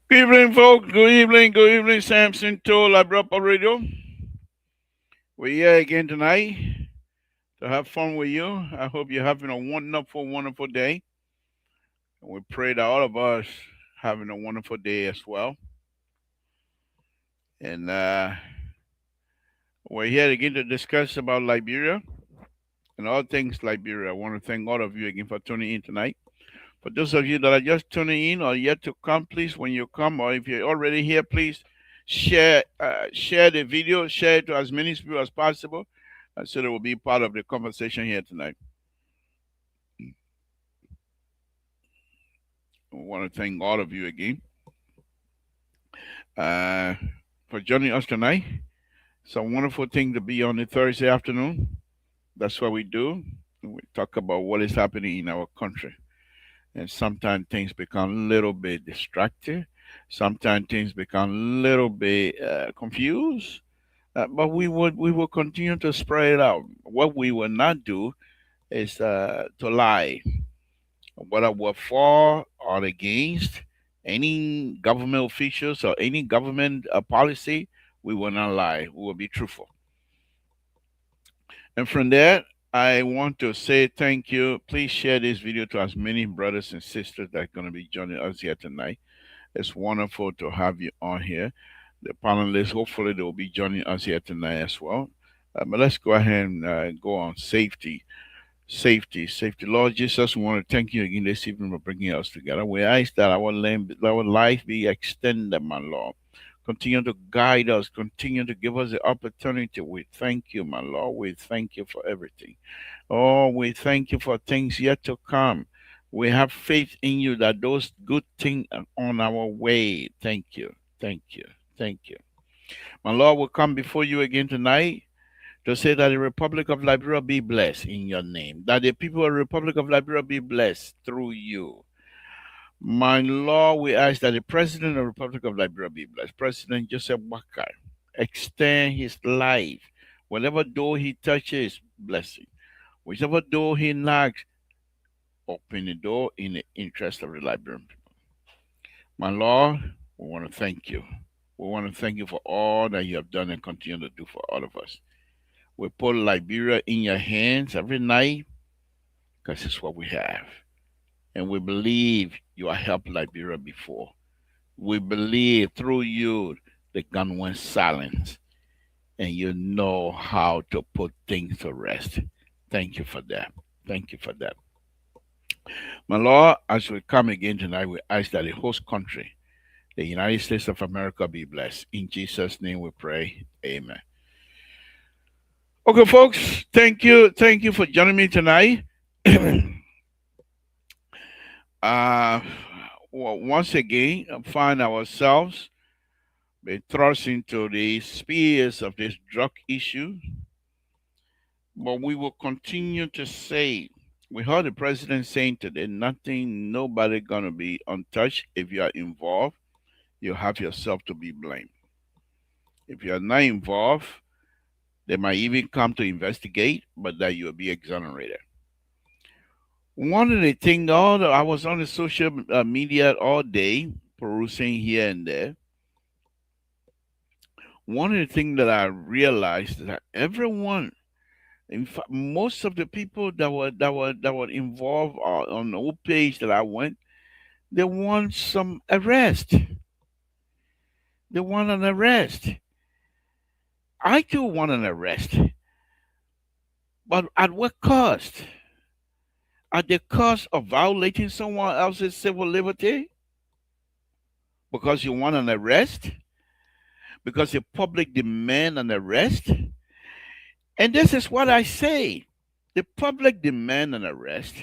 Good evening, folks. Good evening. Good evening, Samson to Librapa Radio. We're here again tonight to have fun with you. I hope you're having a wonderful, wonderful day. And we pray that all of us having a wonderful day as well. And we're here again to discuss about Liberia and all things Liberia. I want to thank all of you again for tuning in tonight. For those of you that are just tuning in or yet to come, please, when you come, or if you're already here, please share the video, share it to as many people as possible, so they will be part of the conversation here tonight. I want to thank all of you again for joining us tonight. It's a wonderful thing to be on a Thursday afternoon. That's what we do. We talk about what is happening in our country. And sometimes things become a little bit distracted. Sometimes things become a little bit confused. But we will continue to spread it out. What we will not do is to lie. Whether we're for or against any government officials or any government policy, we will not lie. We will be truthful. And from there, I want to say thank you. Please share this video to as many brothers and sisters that are going to be joining us here tonight. It's wonderful to have you on here. the panelists. Hopefully, they will be joining us here tonight as well. But let's go ahead and go on safety. Safety. Lord Jesus, we want to thank you again this evening for bringing us together. We ask that our life be extended, my Lord. Continue to guide us. Continue to give us the opportunity. We thank you, my Lord. We thank you for everything. Oh, we thank you for things yet to come. We have faith in you that those good things are on our way. Thank you. Thank you. Thank you. My Lord, will come before you again tonight to say that the Republic of Liberia be blessed in your name, that the people of the Republic of Liberia be blessed through you. My Lord, we ask that the President of the Republic of Liberia be blessed, President Joseph Wakar, extend his life. Whatever door he touches, blessing. Whichever door he knocks, open the door in the interest of the Liberian people. My Lord, we want to thank you. We want to thank you for all that you have done and continue to do for all of us. We put Liberia in your hands every night because it's what we have. And we believe you have helped Liberia before. We believe through you the gun went silent and you know how to put things to rest. Thank you for that. Thank you for that. My Lord, as we come again tonight, we ask that the host country, the United States of America, be blessed. In Jesus' name we pray. Amen. Okay, folks, thank you. Thank you for joining me tonight. uh, Once again, find ourselves being thrust into the spears of this drug issue, but we will continue to say, we heard the president saying today, nothing, nobody gonna be untouched. If you are involved, you have yourself to be blamed. If you are not involved, they might even come to investigate, but that you'll be exonerated. One of the things, I was on the social media all day, perusing here and there. One of the things that I realized is that everyone, in fact, most of the people that were involved on the whole page that I went, they want some arrest. They want an arrest. I too want an arrest, but at what cost? At the cost of violating someone else's civil liberty? Because you want an arrest? Because the public demand an arrest? And this is what I say. The public demand an arrest,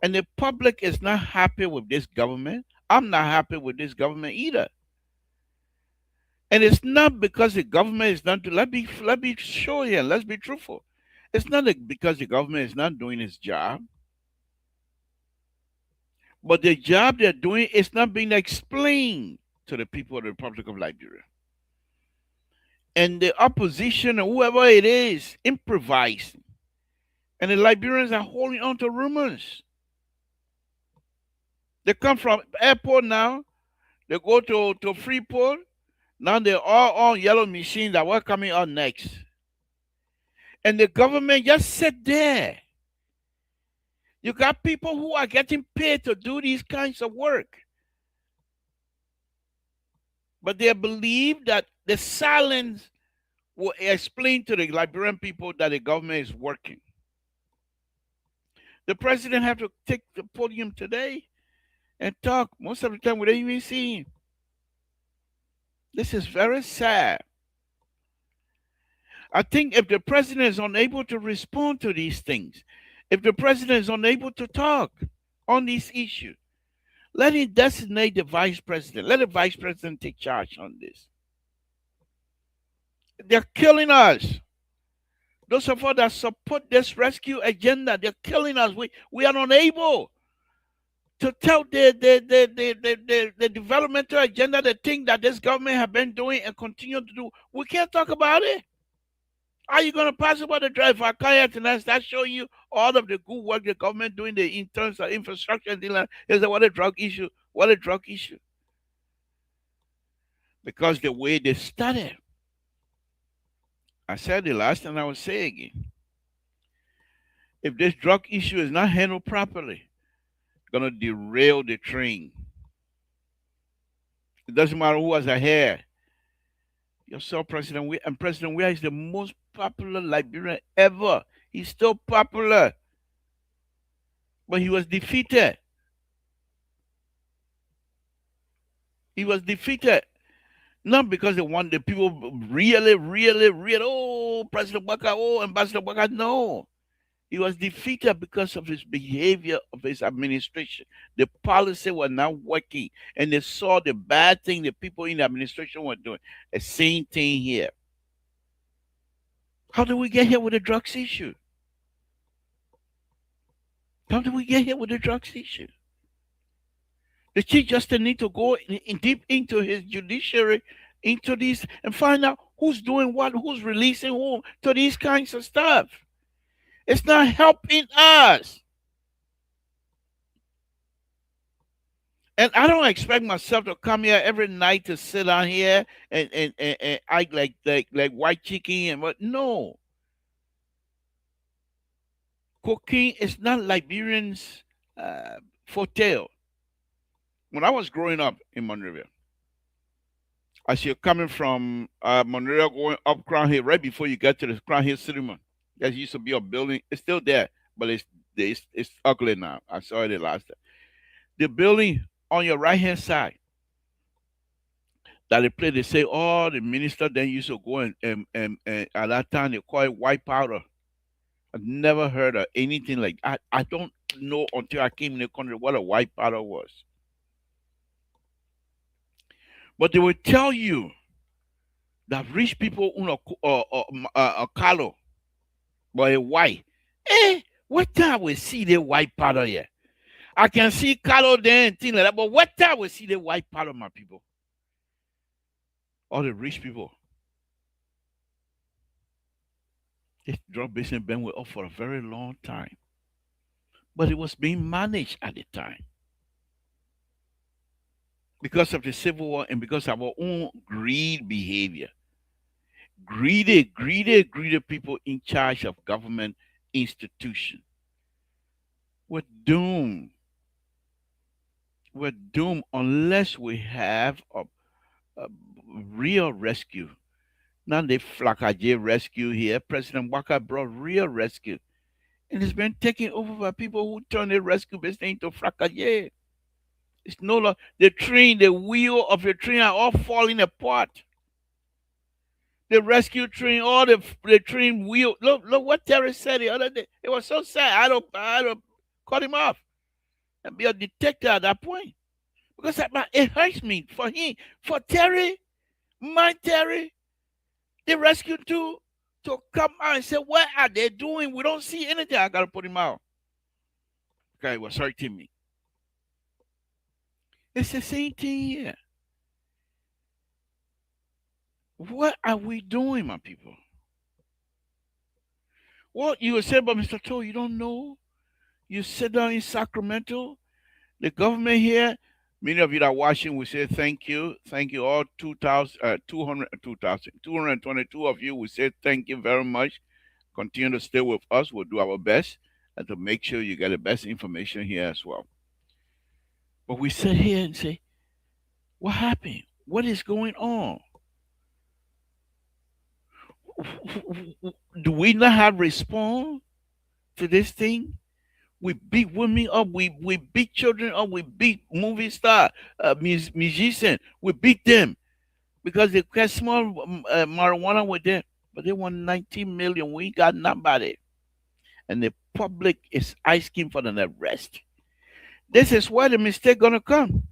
and the public is not happy with this government. I'm not happy with this government either. And it's not because the government is not. Let me show you. Let's be truthful. It's not because the government is not doing its job, but the job they're doing is not being explained to the people of the Republic of Liberia. And the opposition or whoever it is improvising, and the Liberians are holding on to rumors. They come from airport now. They go to Freeport. Now they're all on yellow machines that were coming on next. And the government just sit there. You got people who are getting paid to do these kinds of work. But they believe that the silence will explain to the Liberian people that the government is working. The president have to take the podium today and talk. Most of the time we don't even see him. This is very sad. I think if the president is unable to respond to these things, if the president is unable to talk on these issues, let him designate the vice president. Let the vice president take charge on this. They're killing us. Those of us that support this rescue agenda, they're killing us. We are unable to tell the developmental agenda, the thing that this government have been doing and continue to do. We can't talk about it. Are you going to pass about the drive? If I come here tonight, start showing you all of the good work the government doing in terms of infrastructure and things like that. Is what a drug issue? What a drug issue. Because the way they started, I said it last and I will say again. If this drug issue is not handled properly, it's going to derail the train. It doesn't matter who was ahead. Yourself, President Weah, and President Weah is the most popular Liberian ever. He's still popular, but he was defeated. He was defeated. Not because they want the people really, really, really, oh, President Waka, oh, Ambassador Waka. No. He was defeated because of his behavior of his administration. The policy was not working, and they saw the bad thing the people in the administration were doing. The same thing here. How did we get here with the drugs issue? How did we get here with the drugs issue? The chief justice need to go deep into his judiciary, into these, and find out who's doing what, who's releasing who to these kinds of stuff. It's not helping us. And I don't expect myself to come here every night to sit down here and act like white chicken and what. No. Cooking is not Liberians' forte. When I was growing up in Monrovia, as you're coming from Monrovia going up Crown Hill, right before you get to the Crown Hill Cinema, there used to be a building. It's still there, but it's ugly now. I saw it last time. The building on your right hand side that they play, they say, oh, the minister then used to go and at that time they call it white powder. I've never heard of anything like that. I don't know until I came in the country what a white powder was. But they will tell you that rich people own a color, but a white. What time we see the white powder here? I can see color there and things like that, but what time we see the white powder, my people? All the rich people. This drug business been with us for a very long time. But it was being managed at the time. Because of the Civil War and because of our own greed behavior. Greedy people in charge of government institution. We're doomed. We're doomed unless we have a real rescue. Not the Flakaje rescue here. President Waka brought real rescue. And it's been taken over by people who turn the rescue business into Flakaje. It's no longer the train, the wheel of the train are all falling apart. The rescue train, all the train wheel. Look what Terry said the other day. It was so sad. I don't cut him off and be a detective at that point. Because it hurts me for him. For Terry, my Terry, the rescue too, to come out and say, what are they doing? We don't see anything. I gotta put him out. Okay, it was hurting me. It's the same thing here. What are we doing, my people? What you were saying about Mr. Toe, you don't know? You sit down in Sacramento, the government here, many of you that are watching will say thank you. Thank you all 222 of you will say thank you very much. Continue to stay with us. We'll do our best and to make sure you get the best information here as well. But we sit here and say, what happened? What is going on? Do we not have response to this thing? We beat women up. We beat children up. We beat movie star, musician. We beat them because they got small marijuana with them. But they want 19 million. We got nobody. And the public is asking for an arrest. This is where the mistake gonna come.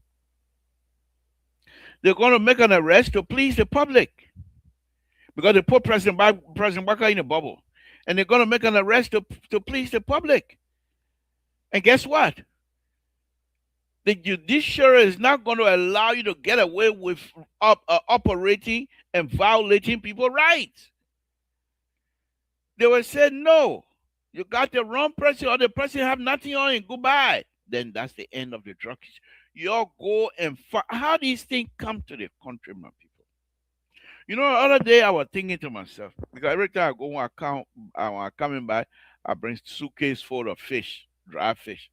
They're gonna make an arrest to please the public because they put President Baka in a bubble, and they're gonna make an arrest to please the public. And guess what? The judiciary is not going to allow you to get away with operating and violating people's rights. They will say, no, you got the wrong person or the person have nothing on it, goodbye. Then that's the end of the drugs. You'll go and find how these things come to the country, my people. You know, the other day I was thinking to myself, because every time I go on account, when I'm coming back, I bring suitcase full of fish, dry fish.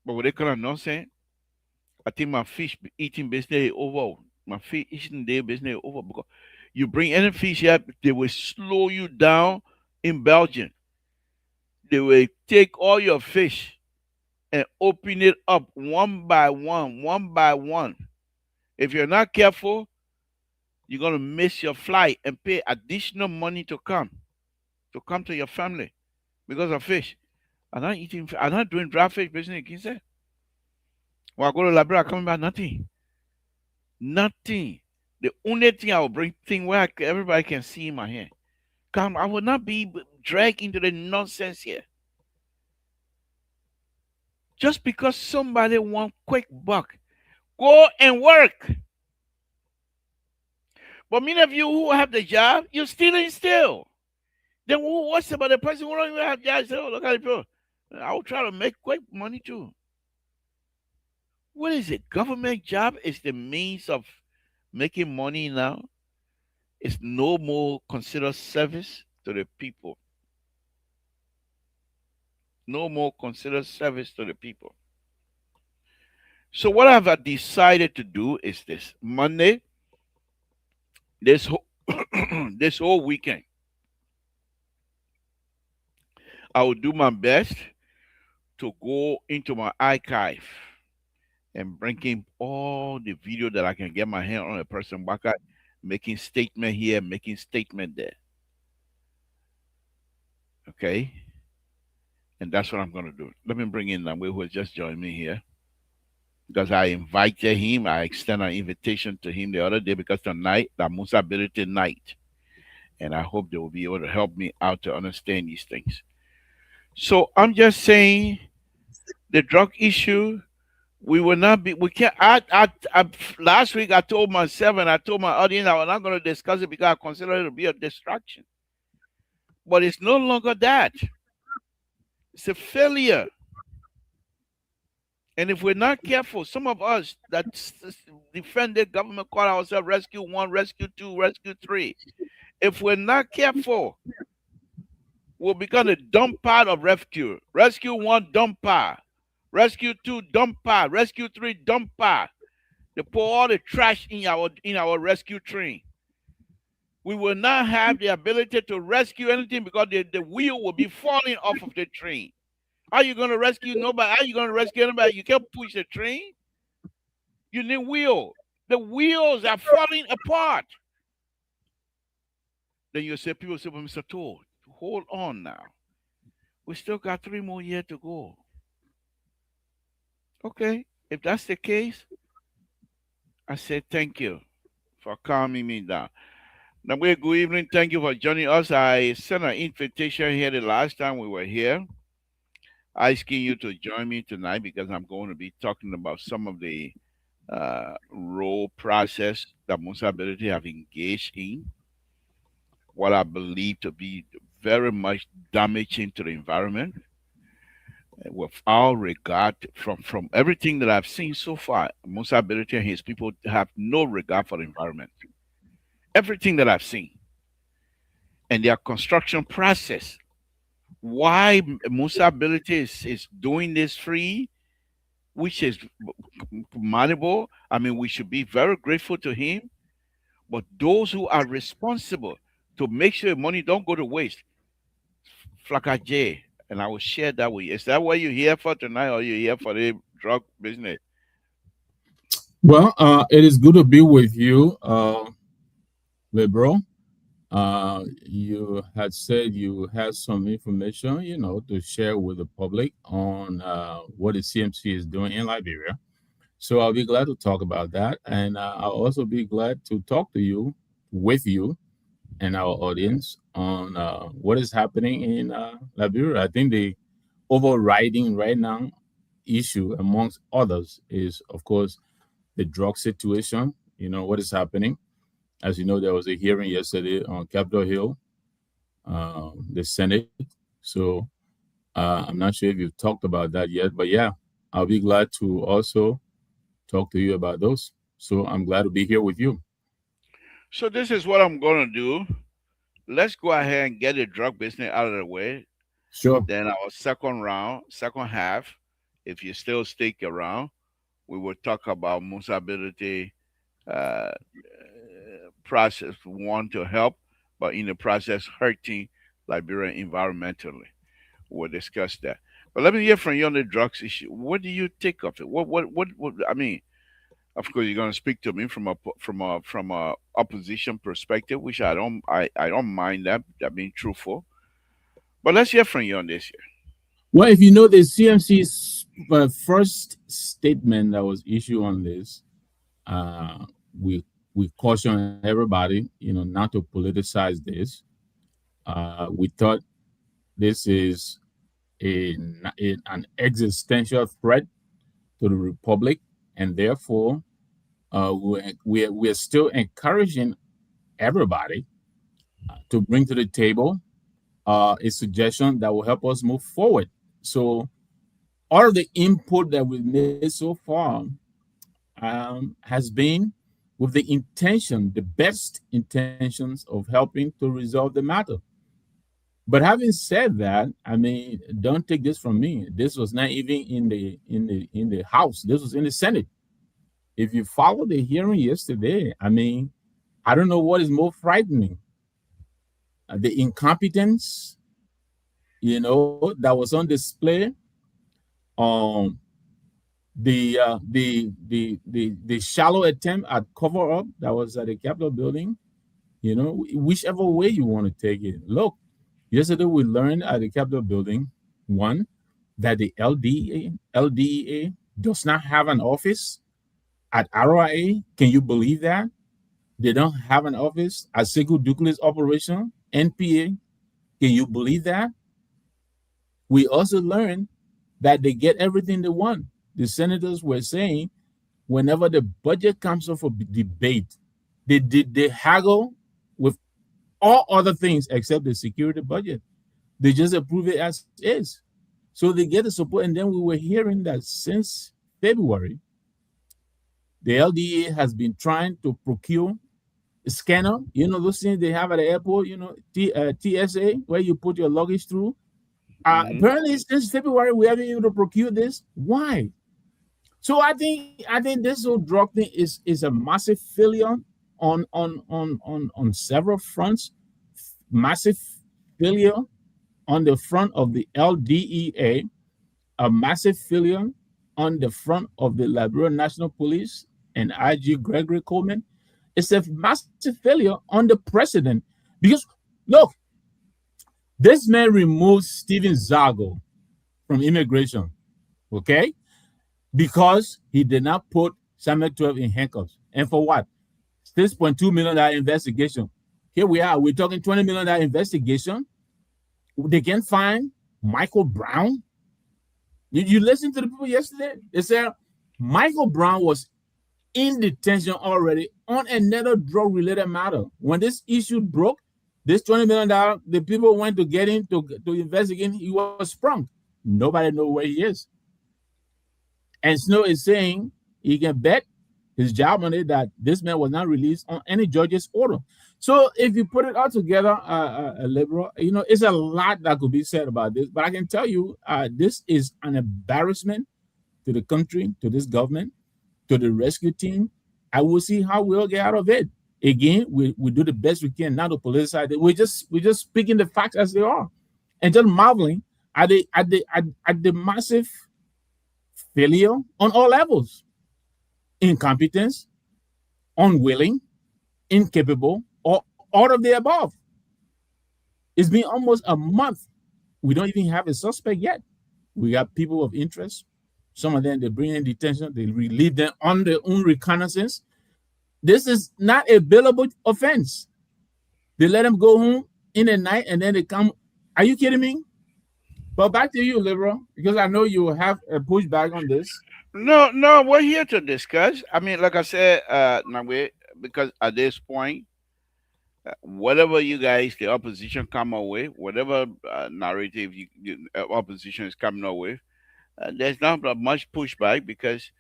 But what they kind of not saying, I think my fish eating business is over. My fish in their business over because you bring any fish here, they will slow you down in Belgium. They will take all your fish and open it up one by one, one by one. If you're not careful, you're gonna miss your flight and pay additional money to come to your family because of fish. I'm not doing dry fish business, can you say? When I go to Liberia, coming back nothing. Nothing. The only thing I will bring thing where everybody can see in my hand. Come, I will not be dragged into the nonsense here. Just because somebody want quick buck, go and work. But many of you who have the job, you're stealing still. Then what's about the person who don't even have jobs? Say, oh, look at the people. I will try to make quick money too. What is it? Government job is the means of making money now. It's no more considered service to the people. No more considered service to the people. So what I've decided to do is this: Monday, this whole this whole weekend, I will do my best to go into my archive and bring in all the video that I can get my hand on a person back at, making statement here, making statement there. Okay, and that's what I'm gonna do. Let me bring in Namwe who has just joined me here because I invited him. I extended an invitation to him the other day because tonight, the Musa Ability night, and I hope they will be able to help me out to understand these things. So I'm just saying the drug issue. We will not be. We can't. Last week I told myself and I told my audience I was not going to discuss it because I consider it to be a distraction. But it's no longer that. It's a failure. And if we're not careful, some of us that defended government call ourselves Rescue One, Rescue Two, Rescue Three. If we're not careful, we'll become a dump pile of rescue. Rescue One, dump pile. Rescue Two, dump pile. Rescue Three, dump pile. They pour all the trash in our rescue train. We will not have the ability to rescue anything because the wheel will be falling off of the train. How are you going to rescue nobody? How are you going to rescue anybody? You can't push the train. You need wheel. The wheels are falling apart. Then you say, people say, well, Mr. Todd, hold on now. We still got 3 more years to go. Okay, if that's the case, I say thank you for calming me down. Now, good evening. Thank you for joining us. I sent an invitation here the last time we were here, asking you to join me tonight because I'm going to be talking about some of the role process that Musa Ability have engaged in, what I believe to be very much damaging to the environment. With all regard from everything that I've seen so far, Musa Ability and his people have no regard for the environment. Everything that I've seen and their construction process. Why Musa Ability is doing this free, which is commendable. I mean, we should be very grateful to him. But those who are responsible to make sure money don't go to waste, Flaka J, and I will share that with you. Is that what you're here for tonight, or you're here for the drug business? Well, it is good to be with you, Liberal. You had said you had some information, to share with the public on what the CMC is doing in Liberia. So I'll be glad to talk about that, and I'll also be glad to talk to you, with you, and our audience on what is happening in Liberia. I think the overriding right now issue, amongst others, is of course the drug situation. What is happening. As you know, there was a hearing yesterday on Capitol Hill, the Senate. So I'm not sure if you've talked about that yet, but yeah, I'll be glad to also talk to you about those. So I'm glad to be here with you. So this is what I'm gonna do. Let's go ahead and get the drug business out of the way. Sure. Then our second round, second half, if you still stick around, we will talk about Musa Ability uh, process want to help, but in the process hurting Liberia environmentally. We'll discuss that. But let me hear from you on the drugs issue. What do you think of it? What I mean, of course, you're going to speak to me from a opposition perspective, which I don't mind that being truthful. But let's hear from you on this here. Well, if you know the CMC's first statement that was issued on this, uh, we we caution everybody, not to politicize this. We thought this is an existential threat to the republic, and therefore, we're still encouraging everybody to bring to the table a suggestion that will help us move forward. So, all of the input that we've made so far has been with the intention, the best intentions of helping to resolve the matter. But having said that, I mean, don't take this from me. This was not even in the House. This was in the Senate. If you follow the hearing yesterday, I mean, I don't know what is more frightening: the incompetence, that was on display, um, the shallow attempt at cover up that was at the Capitol building. Whichever way you want to take it. Look, yesterday we learned at the Capitol building, one, that the LDEA does not have an office at RIA. Can you believe that? They don't have an office at Single Nucleus Operation, NPA. Can you believe that? We also learned that they get everything they want. The senators were saying whenever the budget comes up for debate, they haggle with all other things except the security budget. They just approve it as is. So they get the support. And then we were hearing that since February, the LDA has been trying to procure a scanner. Those things they have at the airport, TSA, where you put your luggage through. Hmm. Apparently, since February, we haven't been able to procure this. Why? So I think this whole drug thing is a massive failure on several fronts. Massive failure on the front of the LDEA, a massive failure on the front of the Liberia National Police and IG Gregory Coleman. It's a massive failure on the president because look, this man removed Steven Zago from immigration, okay? Because he did not put Samuel 12 in handcuffs. And for what? $6.2 million investigation. Here we are. We're talking $20 million investigation. They can find Michael Brown. You listened to the people yesterday? They said Michael Brown was in detention already on another drug related matter. When this issue broke, this $20 million, the people went to get him to investigate. He was sprung. Nobody knows where he is. And Snow is saying he can bet his job money that this man was not released on any judge's order. So if you put it all together, liberal, it's a lot that could be said about this. But I can tell you, this is an embarrassment to the country, to this government, to the rescue team. I will see how we'll get out of it. Again, we do the best we can not to politicize it. We're just speaking the facts as they are, and just marveling at the massive failure on all levels: incompetence, unwilling, incapable, or all of the above. It's been almost a month. We don't even have a suspect yet. We got people of interest. Some of them they bring in detention, they relieve them on their own reconnaissance. This is not a billable offense. They let them go home in the night and then they come. Are you kidding me? But back to you, liberal, because I know you will have a pushback on this. No, no, we're here to discuss. I mean, like I said, now because at this point, whatever you guys, the opposition, come up with, whatever narrative opposition is coming up with, there's not much pushback because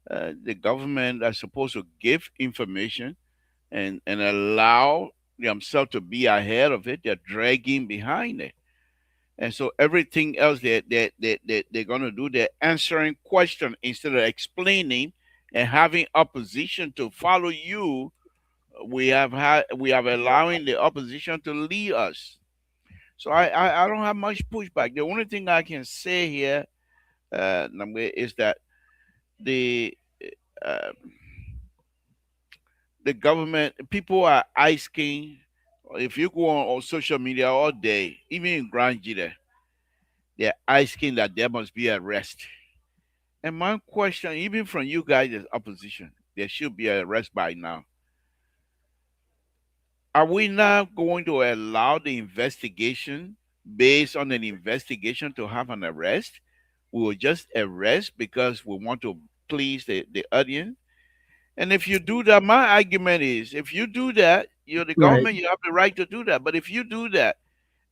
the government are supposed to give information and allow themselves to be ahead of it. They're dragging behind it. And so everything else they're going to do, they're answering questions instead of explaining and having opposition to follow you, we have allowing the opposition to lead us. So I don't have much pushback. The only thing I can say here, Namwe, is that the uh, the government people are asking. If you go on social media all day, even in Grand Jida, they're asking that there must be arrest. And my question, even from you guys as opposition, there should be an arrest by now. Are we now going to allow the investigation based on an investigation to have an arrest? We will just arrest because we want to please the audience. And if you do that, my argument is if you do that, you're the Right. government, you have the right to do that. But if you do that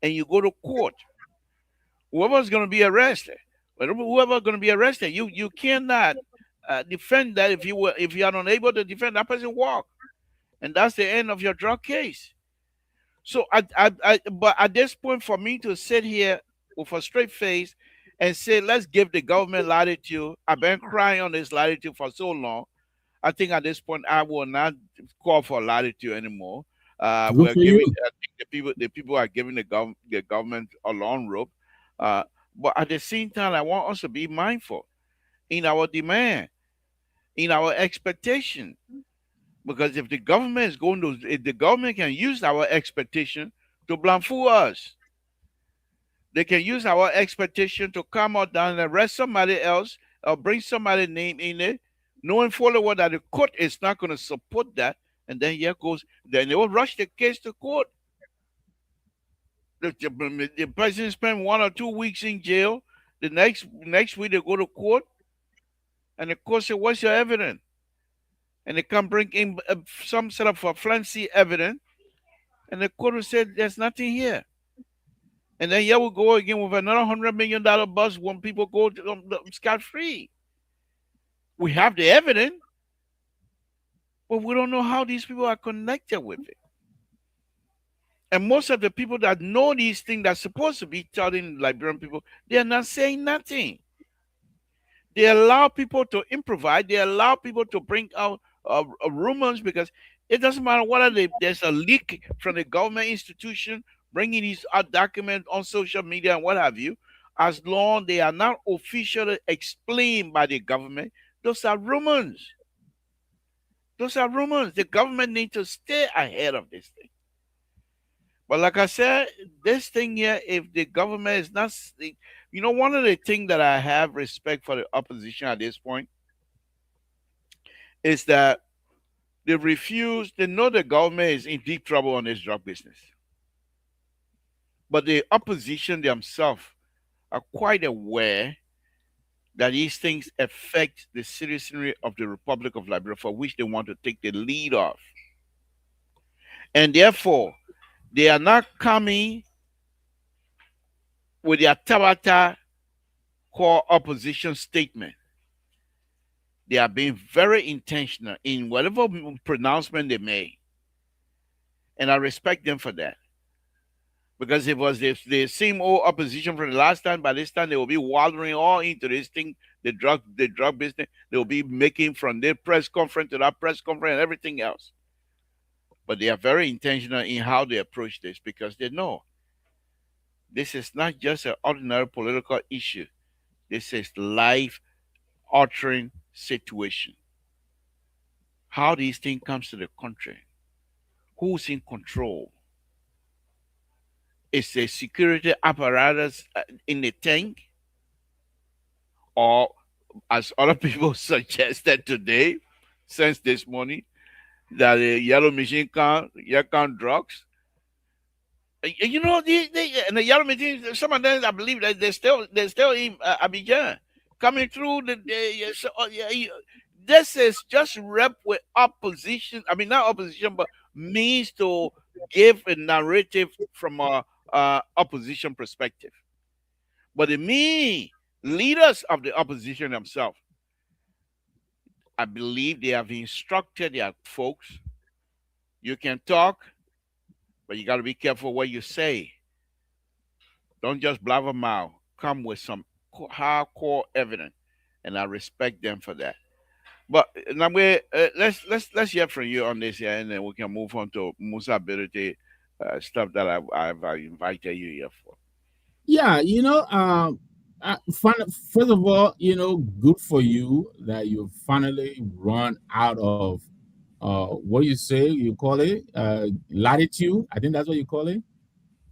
and you go to court, whoever's going to be arrested, whoever's going to be arrested, you cannot defend that if you are unable to defend that person walk, and that's the end of your drug case. So but at this point, for me to sit here with a straight face and say let's give the government latitude, I've been crying on this latitude for so long. I think at this point I will not call for latitude anymore. Good We're for giving you. I think the people are giving the government a long rope. Uh, but at the same time, I want us to be mindful in our demand, in our expectation. Because if the government can use our expectation to blindfold us, they can use our expectation to come out down and arrest somebody else or bring somebody's name in it, knowing fully well that the court is not going to support that. And then here goes, then they will rush the case to court. The person spent 1 or 2 weeks in jail. The next week they go to court, and the court said, "What's your evidence?" And they come bring in some sort of a flimsy evidence, and the court will say, "There's nothing here." And then here we go again with another $100 million bus when people go scot free. We have the evidence, but we don't know how these people are connected with it. And most of the people that know these things that's supposed to be telling Liberian people, they are not saying nothing. They allow people to improvise. They allow people to bring out rumors because it doesn't matter whether there's a leak from the government institution bringing these documents on social media and what have you. As long they are not officially explained by the government, those are rumors. Those are rumors. The government needs to stay ahead of this thing. But like I said, this thing here, if the government is not, one of the things that I have respect for the opposition at this point is that they refuse, they know the government is in deep trouble on this drug business. But the opposition themselves are quite aware that these things affect the citizenry of the Republic of Liberia, for which they want to take the lead of. And therefore, they are not coming with their Tabata core opposition statement. They are being very intentional in whatever pronouncement they make. And I respect them for that. Because if it was the same old opposition from the last time, by this time they will be wandering all into this thing, the drug business. They will be making from their press conference to that press conference and everything else. But they are very intentional in how they approach this because they know this is not just an ordinary political issue. This is life altering situation. How these things comes to the country, who's in control? Is the security apparatus in the tank, or as other people suggested today, since this morning, that the yellow machine can drugs? And the yellow machine. Some of them, I believe, that they're still in Abidjan, coming through this is just rep with opposition. I mean, not opposition, but means to give a narrative from a opposition perspective. But the main leaders of the opposition themselves, I believe they have instructed their folks. You can talk, but you got to be careful what you say. Don't just blabber mouth. Come with some hardcore evidence, and I respect them for that. But now let's hear from you on this here, and then we can move on to Musa ability stuff that I've invited you here for. Yeah, first of all, good for you that you finally run out of what you say you call it latitude. I think that's what you call it,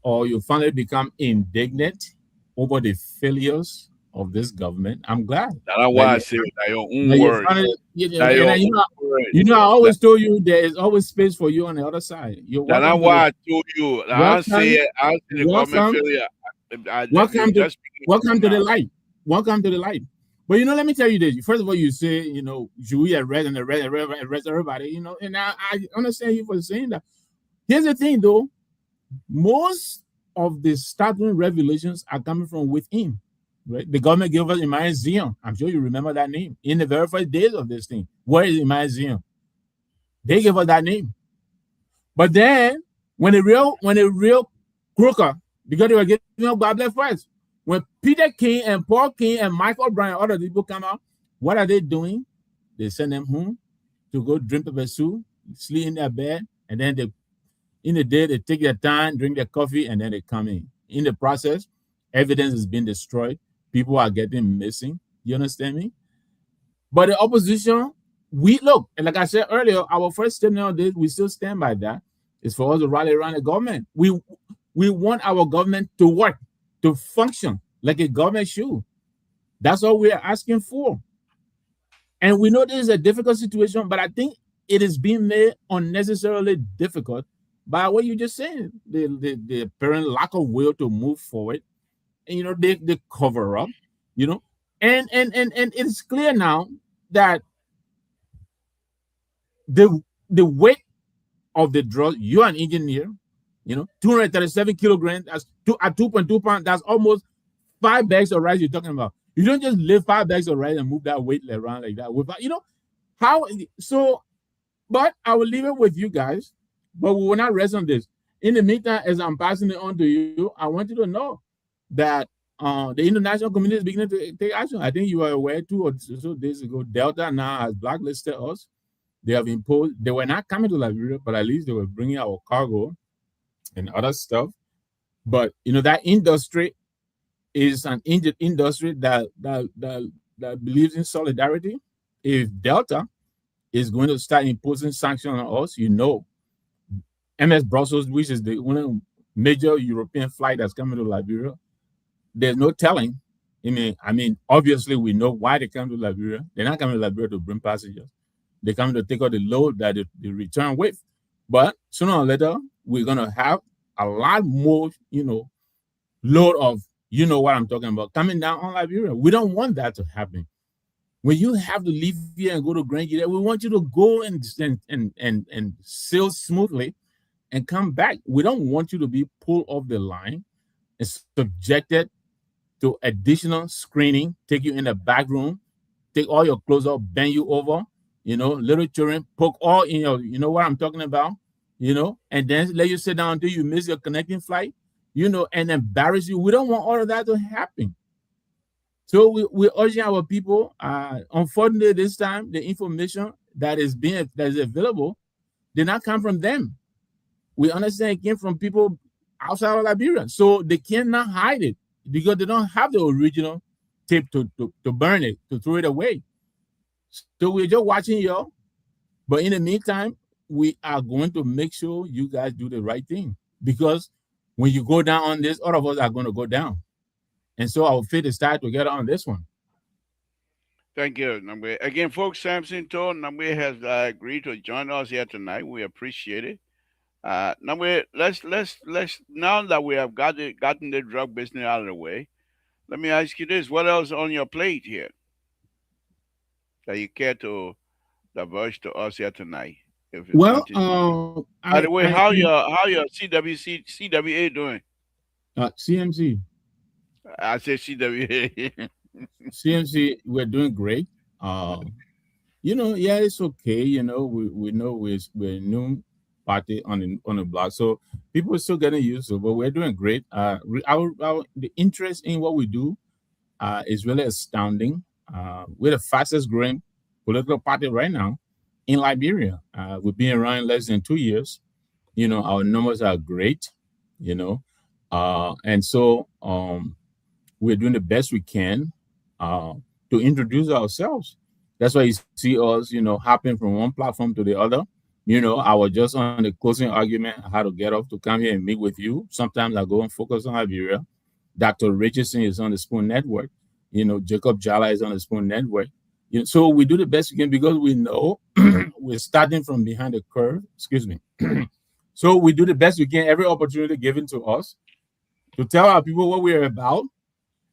or you finally become indignant over the failures of this government. I'm glad That's that why I you say that your that own you words. finally, That and your then, own words. I That, always told you there is always space for you on the other side. You're that's welcome to the why I told you. I don't say welcome, it. I don't say the government welcome, failure. You're welcome to just speaking welcome to the now. light. Welcome to the light. But let me tell you this. First of all, you say, should we arrest everybody? And I understand you for saying that. Here's the thing, though. Most of the startling revelations are coming from within. Right? The government gave us Emmanuel Zion. I'm sure you remember that name. In the very first days of this thing, where is Emmanuel Zion? They gave us that name. But then when the real croaker, because they were giving up God bless first, when Peter King and Paul King and Michael Bryan, other people come out, what are they doing? They send them home to go drink pepper soup, sleep in their bed, and then in the day they take their time, drink their coffee, and then they come in. In the process, evidence is being destroyed. People are getting missing. You understand me? But the opposition, we look, and like I said earlier, our first step nowadays, we still stand by that, is for us to rally around the government. We want our government to work, to function like a government should. That's all we are asking for. And we know this is a difficult situation, but I think it is being made unnecessarily difficult by what you just said, the apparent lack of will to move forward. And they cover up, you know. And it's clear now that the weight of the drug, you're an engineer, 237 kilograms, that's at 2.2 pounds, that's almost 5 bags of rice you're talking about. You don't just lift 5 bags of rice and move that weight around like that. Without, how so, but I will leave it with you guys. But we will not rest on this. In the meantime, as I'm passing it on to you, I want you to know that the international community is beginning to take action. I think you are aware 2 or so days ago, Delta now has blacklisted us. They have imposed, they were not coming to Liberia, but at least they were bringing our cargo and other stuff. But that industry is an industry that believes in solidarity. If Delta is going to start imposing sanctions on us, MS Brussels, which is the only major European flight that's coming to Liberia, there's no telling. I mean, obviously we know why they come to Liberia. They're not coming to Liberia to bring passengers. They come to take out the load that they return with. But sooner or later, we're gonna have a lot more, load of what I'm talking about coming down on Liberia. We don't want that to happen. When you have to leave here and go to Grand Guinea, we want you to go and sail smoothly and come back. We don't want you to be pulled off the line and subjected to additional screening, take you in the back room, take all your clothes off, bend you over, little children, poke all in your, what I'm talking about, and then let you sit down until you miss your connecting flight, and embarrass you. We don't want all of that to happen. So we're urging our people. Unfortunately, this time the information that is available did not come from them. We understand it came from people outside of Liberia, so they cannot hide it because they don't have the original tape to burn it, to throw it away. So we're just watching y'all. But in the meantime, we are going to make sure you guys do the right thing because when you go down on this, all of us are going to go down. And so our faith is tied together on this one. Thank you, Namwe. Again, folks, Samson told Namwe has agreed to join us here tonight. We appreciate it. Namwe, let's now that we have gotten the drug business out of the way, let me ask you this: what else on your plate here that you care to divulge to us here tonight? If it's Well, something you do. I By the way, I how your CWA doing? CMC I said CWA. CMC, we're doing great. Uh, yeah, it's okay. We know we're a new party on the block, so people are still getting used to it, but we're doing great. Our the interest in what we do is really astounding. We're the fastest growing. political party right now in Liberia. We've been around less than 2 years. Our numbers are great. You know, and so we're doing the best we can uh, to introduce ourselves. That's why you see us, hopping from one platform to the other. I was just on the closing argument, how to get off to come here and meet with you. Sometimes I go and focus on Iberia. Dr. Richardson is on the Spoon Network. Jacob Jala is on the Spoon Network. So we do the best we can because we know we're starting from behind the curve. Excuse me. So we do the best we can, every opportunity given to us to tell our people what we're about.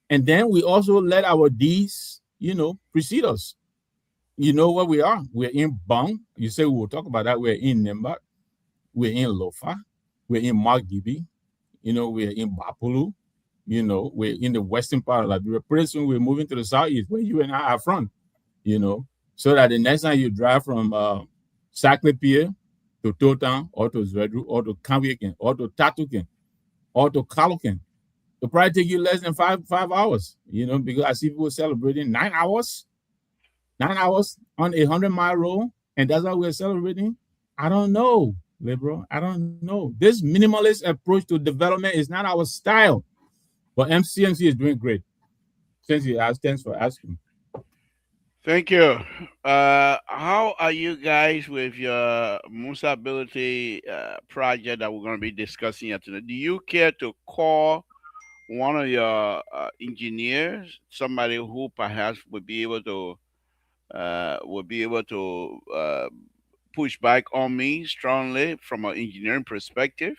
And then we also let our deeds, precede us. You know what we are. We're in Bang. You say we will talk about that. We're in Nimba. We're in Lofa. We're in Margibi. We're in Bapulu. We're in the western part of Liberia. Pretty soon we're moving to the southeast where you and I are from, so that the next time you drive from Sacre Pier to Totan or to Zvedru or to Kanwiken or to Tatuken or to Kaloken, it'll probably take you less than five hours, because I see people celebrating 9 hours on a 100-mile road, and that's how we're celebrating. I don't know, liberal. I don't know. This minimalist approach to development is not our style, but MCMC is doing great. Since you asked, thanks for asking. Thank you. How are you guys with your Musability project that we're going to be discussing here today? Do you care to call one of your engineers, somebody who perhaps would be able to push back on me strongly from an engineering perspective?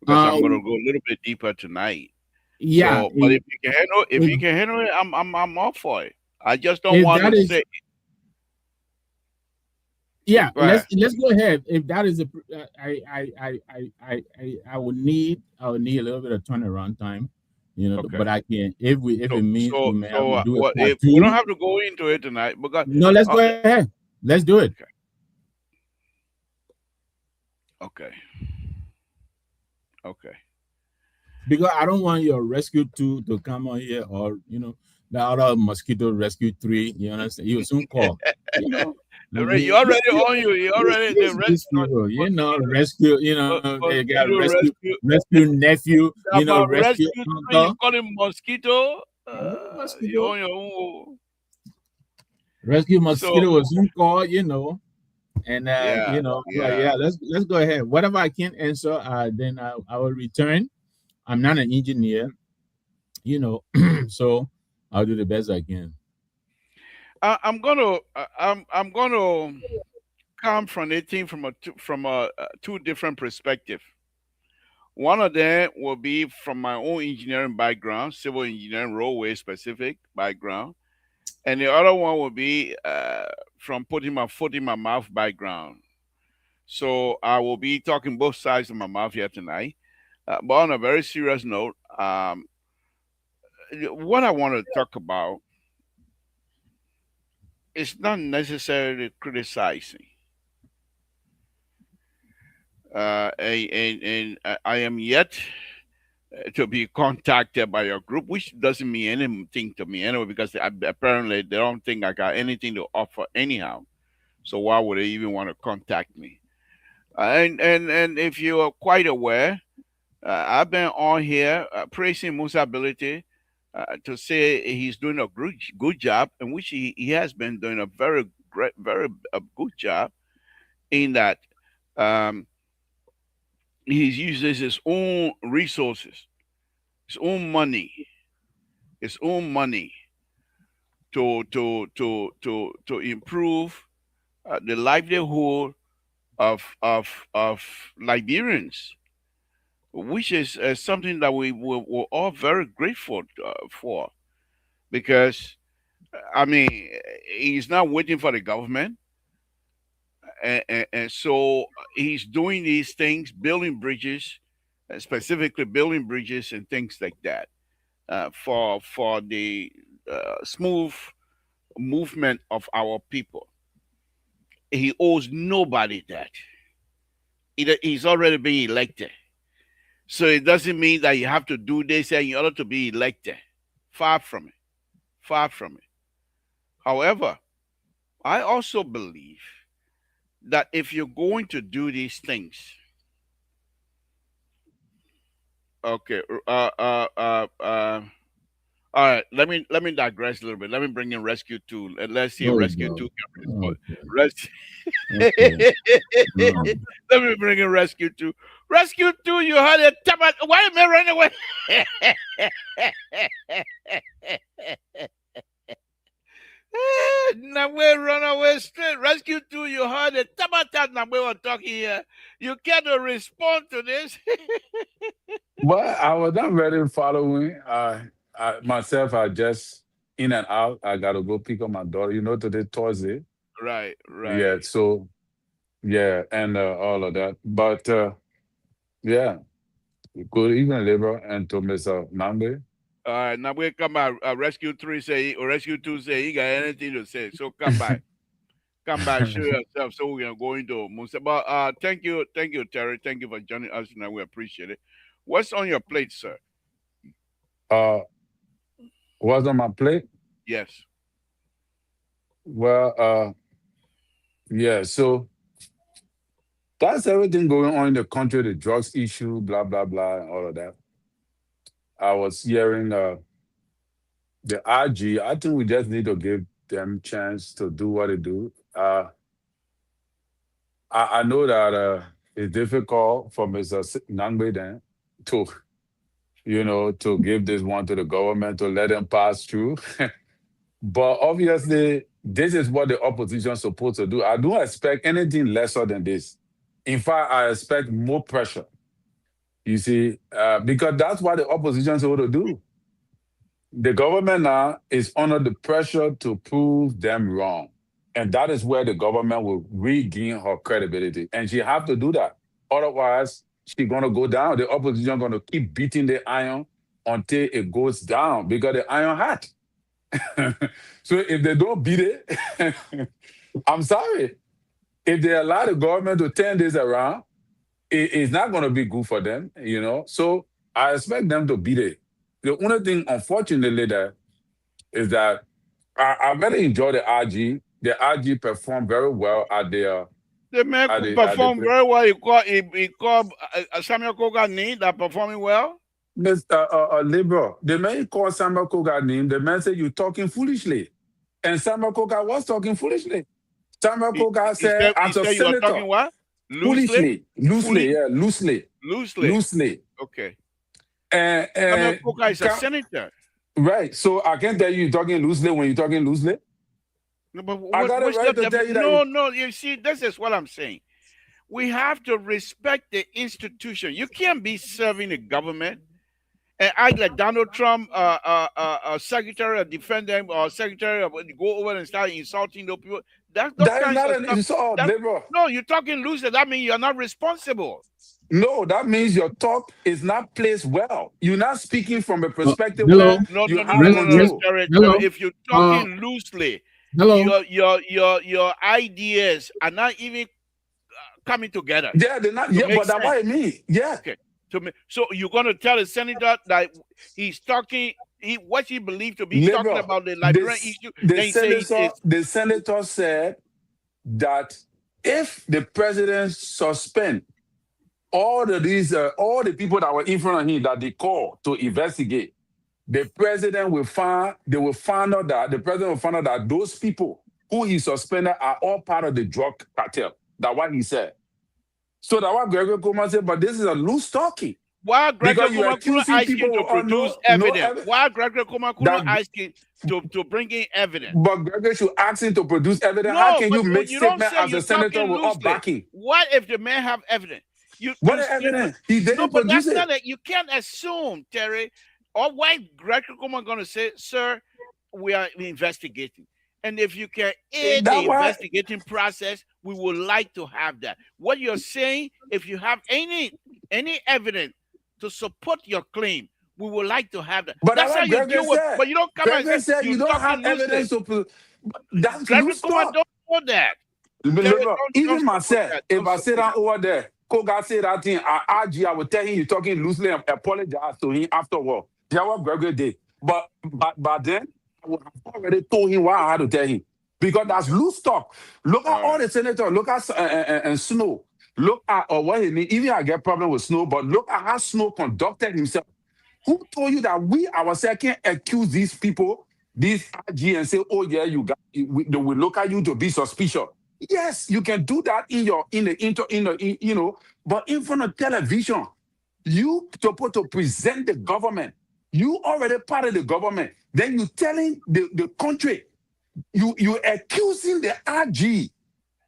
Because I'm going to Um, go a little bit deeper tonight. yeah, So, but if if, you can handle it, I'm all for it. I just don't if want that to is say, yeah, yeah, go ahead. let's go ahead. If that is I would need a little bit of turnaround time, Okay. but I can if it means we may have to do a Well, part we don't two. have to go into it tonight because No, let's go ahead. Let's do it. okay, okay, okay. Because I don't want your rescue two to come on here or the other mosquito rescue three. You understand? You soon call. You know, I You mean, already on you. You already the these rescue people, mosquito, rescue. They got mosquito rescue. rescue nephew. About Rescue rescue three, you uncle. call him mosquito. You Mosquito. on your own. Rescue So mosquito was soon call. And yeah, but yeah. yeah, let's go ahead. Whatever I can answer, then I will return. I'm not an engineer, so I'll do the best I can. I'm gonna come from it from two different perspective. One of them will be from my own engineering background, civil engineering, roadway specific background, and the other one will be from putting my foot in my mouth background. So I will be talking both sides of my mouth here tonight. But on a very serious note, what I want to talk about is not necessarily criticizing. And I am yet to be contacted by your group, which doesn't mean anything to me anyway, because apparently they don't think I got anything to offer anyhow. So why would they even want to contact me? And if you are quite aware, I've been on here praising Musa ability to say he's doing a good job, in which he has been doing a very great, very a good job in that um, he uses his own resources, his own money, his own money to improve the livelihood of Liberians, which is something that we're all very grateful for, because I mean he's not waiting for the government, and so he's doing these things, building bridges, specifically building bridges and things like that for the smooth movement of our people. He owes nobody that. He's already been elected. So it doesn't mean that you have to do this in order to be elected. Far from it. Far from it. However, I also believe that if you're going to do these things, okay, all right, let me digress a little bit. Let me bring in Rescue Two, and let's see if Oh, Rescue God. Two can respond. Okay. Res- Okay. Um, Let me bring in Rescue Two. Rescue Two, you had a tabat. Why am I running away? Nawe run away straight. Rescue Two, you heard a tabatat. Nawe was talking here. You cannot respond to this. Well, I was not really following. I myself, I just in and out. I gotta go pick up my daughter. Today Thursday. Right, Yeah. right. So yeah, and all of that. But yeah, good evening, Labor, and to Mr. Nambe. Now we come by. Rescue Three say, or Rescue Two say, he got anything to say. So come by, show yourself. So we're gonna go into Musa. But thank you, Terry. Thank you for joining us tonight. We appreciate it. What's on your plate, sir? uh, what's on my plate? Yes. Well, yeah. So that's everything going on in the country, the drugs issue, blah blah blah, and all of that. I was hearing the RG. I think we just need to give them chance to do what they do. I know that it's difficult for Mr. Nangbe then to, to give this one to the government to let them pass through. But obviously, this is what the opposition is supposed to do. I don't expect anything lesser than this. In fact, I expect more pressure. You see, because that's what the opposition is supposed to do. The government now is under the pressure to prove them wrong. And that is where the government will regain her credibility. And she have to do that. Otherwise, she's gonna go down. The opposition gonna keep beating the iron until it goes down because the iron hot. So if they don't beat it, I'm sorry. If they allow the government to turn this around, it's not gonna be good for them. So I expect them to beat it. The only thing, unfortunately, that is that I really enjoy the RG. The RG performed very well at the The man at could the at the perform play. very well. He called Samuel Koga Ni that performing well. Mr. Liberal, the man called Samuel Koga name. The man said you talking foolishly, and Samuel Koga was talking foolishly. Samuel He, Koga he said, said he as a said you were senator, talking what? Loosely? foolishly, loosely, Fully? yeah, loosely, Loosely. loosely, Okay. and Samuel and Koga is a ca- senator. right. So I can tell you, you're talking loosely when you're talking loosely. No, but I what got a what's the right to tell you that no, no, you see, this is what I'm saying. We have to respect the institution. You can't be serving the government and act like Donald Trump, Secretary of Defense or Secretary of go over and start insulting those people. Those that is kinds not of an stuff. insult, That liberal. no, you're talking loosely. That means you're not responsible. No, that means your talk is not placed well. You're not speaking from a perspective hello. where No, you no, no, have no, no, no, control. Terry. Hello. If you're Uh, talking loosely, hello. your ideas are not even coming together Yeah, they're not. to Yeah, make but that's sense. what I mean. Yeah. Okay. To me, so you're gonna tell the senator that he's talking what he believed to be talking Liberal. about the Liberian This issue, the then he say senator, it's the senator said that if the president suspend all the people that were in front of him that they called to investigate, they will find out that the president will find out that those people who he suspended are all part of the drug cartel. That's what he said. So that what Gregory Coleman said, but this is a loose talking why Gregory because you're Kuma couldn't accusing ask him people to with produce no evidence. evidence. Why Gregory Kuma couldn't That ask him to bring in evidence. but Gregory should ask him to produce evidence. How No, can but you make you don't statement say as you're a senator talking with all loosely. backing? What if the man have evidence? What evidence? He No, didn't but produce that's not it. it. You can't assume, Terry. Or why Gregory Kuma gonna say, sir, we are investigating. And if you can aid That the why. investigating process, we would like to have that. What you're saying, if you have any evidence to support your claim, we would like to have that. But that's That's how what you Gregory deal with. said. But you don't come and Gregory say said you're you don't have talking loosely. evidence to that's Gregory loose Kuma talk. don't know that. Terry, Look, don't even support myself, that. if Don't I sit support down that. over there, Koga say that thing, I will tell him you're talking loosely and apologize to him afterward. That's what Gregory did. But then I would have already told him what I had to tell him. because that's Okay. loose talk. Look at All all right. the senators. Look at Snow. Look at or what he mean. Even I get problem with Snow, but look at how Snow conducted himself. Who told you that we ourselves can accuse these people, these RG, and say, "Oh yeah, you got they will look at you to be suspicious." Yes, you can do that in your in the inter in the you know, but in front of television, you supposed to present the government. You already part of the government. Then you telling the country, you accusing the RG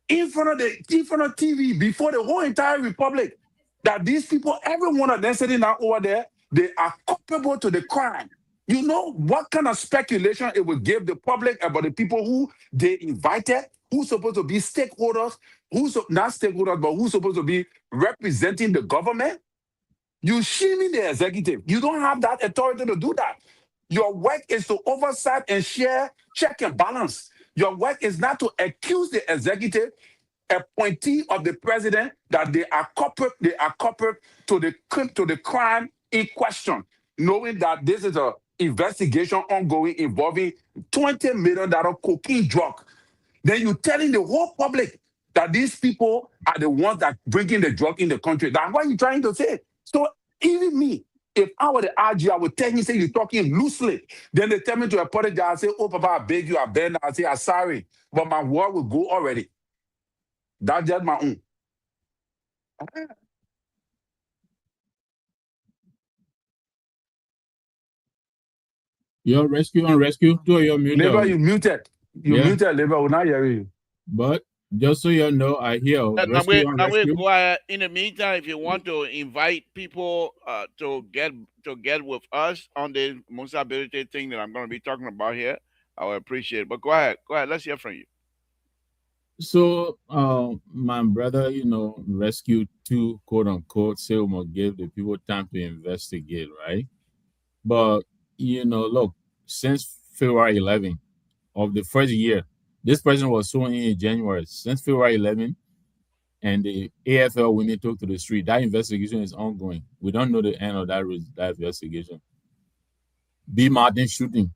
in front of TV before the whole entire republic that these people, every one of them sitting down over there, they are culpable to the crime. You know what kind of speculation it will give the public about the people who they invited, who's supposed to be stakeholders, not stakeholders, but who's supposed to be representing the government. You shaming the executive. You don't have that authority to do that. Your work is to oversight and share, check and balance. Your work is not to accuse the executive appointee of the president that they are corporate to the crime in question, knowing that this is a investigation ongoing involving $20 million cocaine drug. Then you telling the whole public that these people are the ones that bringing the drug in the country. That's what you're trying to say. So even me, if I were the RG, I would tell you, say you're talking loosely. Then they tell me to apologize. I say, oh, Papa, I beg you, I beg. I say, I'm sorry. But my word will go already. That's just my own. You're rescue on rescue. Two of your muted. Labor, you muted. You Yeah, muted, Labor. We're not hearing you. but just so you know, I hear rescue on Now we rescue. go ahead. In the meantime, if you want to invite people to get with us on the multi-ability thing that I'm going to be talking about here, I would appreciate it. But go ahead. Go ahead. Let's hear from you. So, my brother, rescue two, quote unquote, say we must give the people time to investigate, right? But, look, since February 11 of the first year, this person was sworn in January. Since February 11, and the AFL women took to the street, that investigation is ongoing. We don't know the end of that investigation. B. Martin shooting,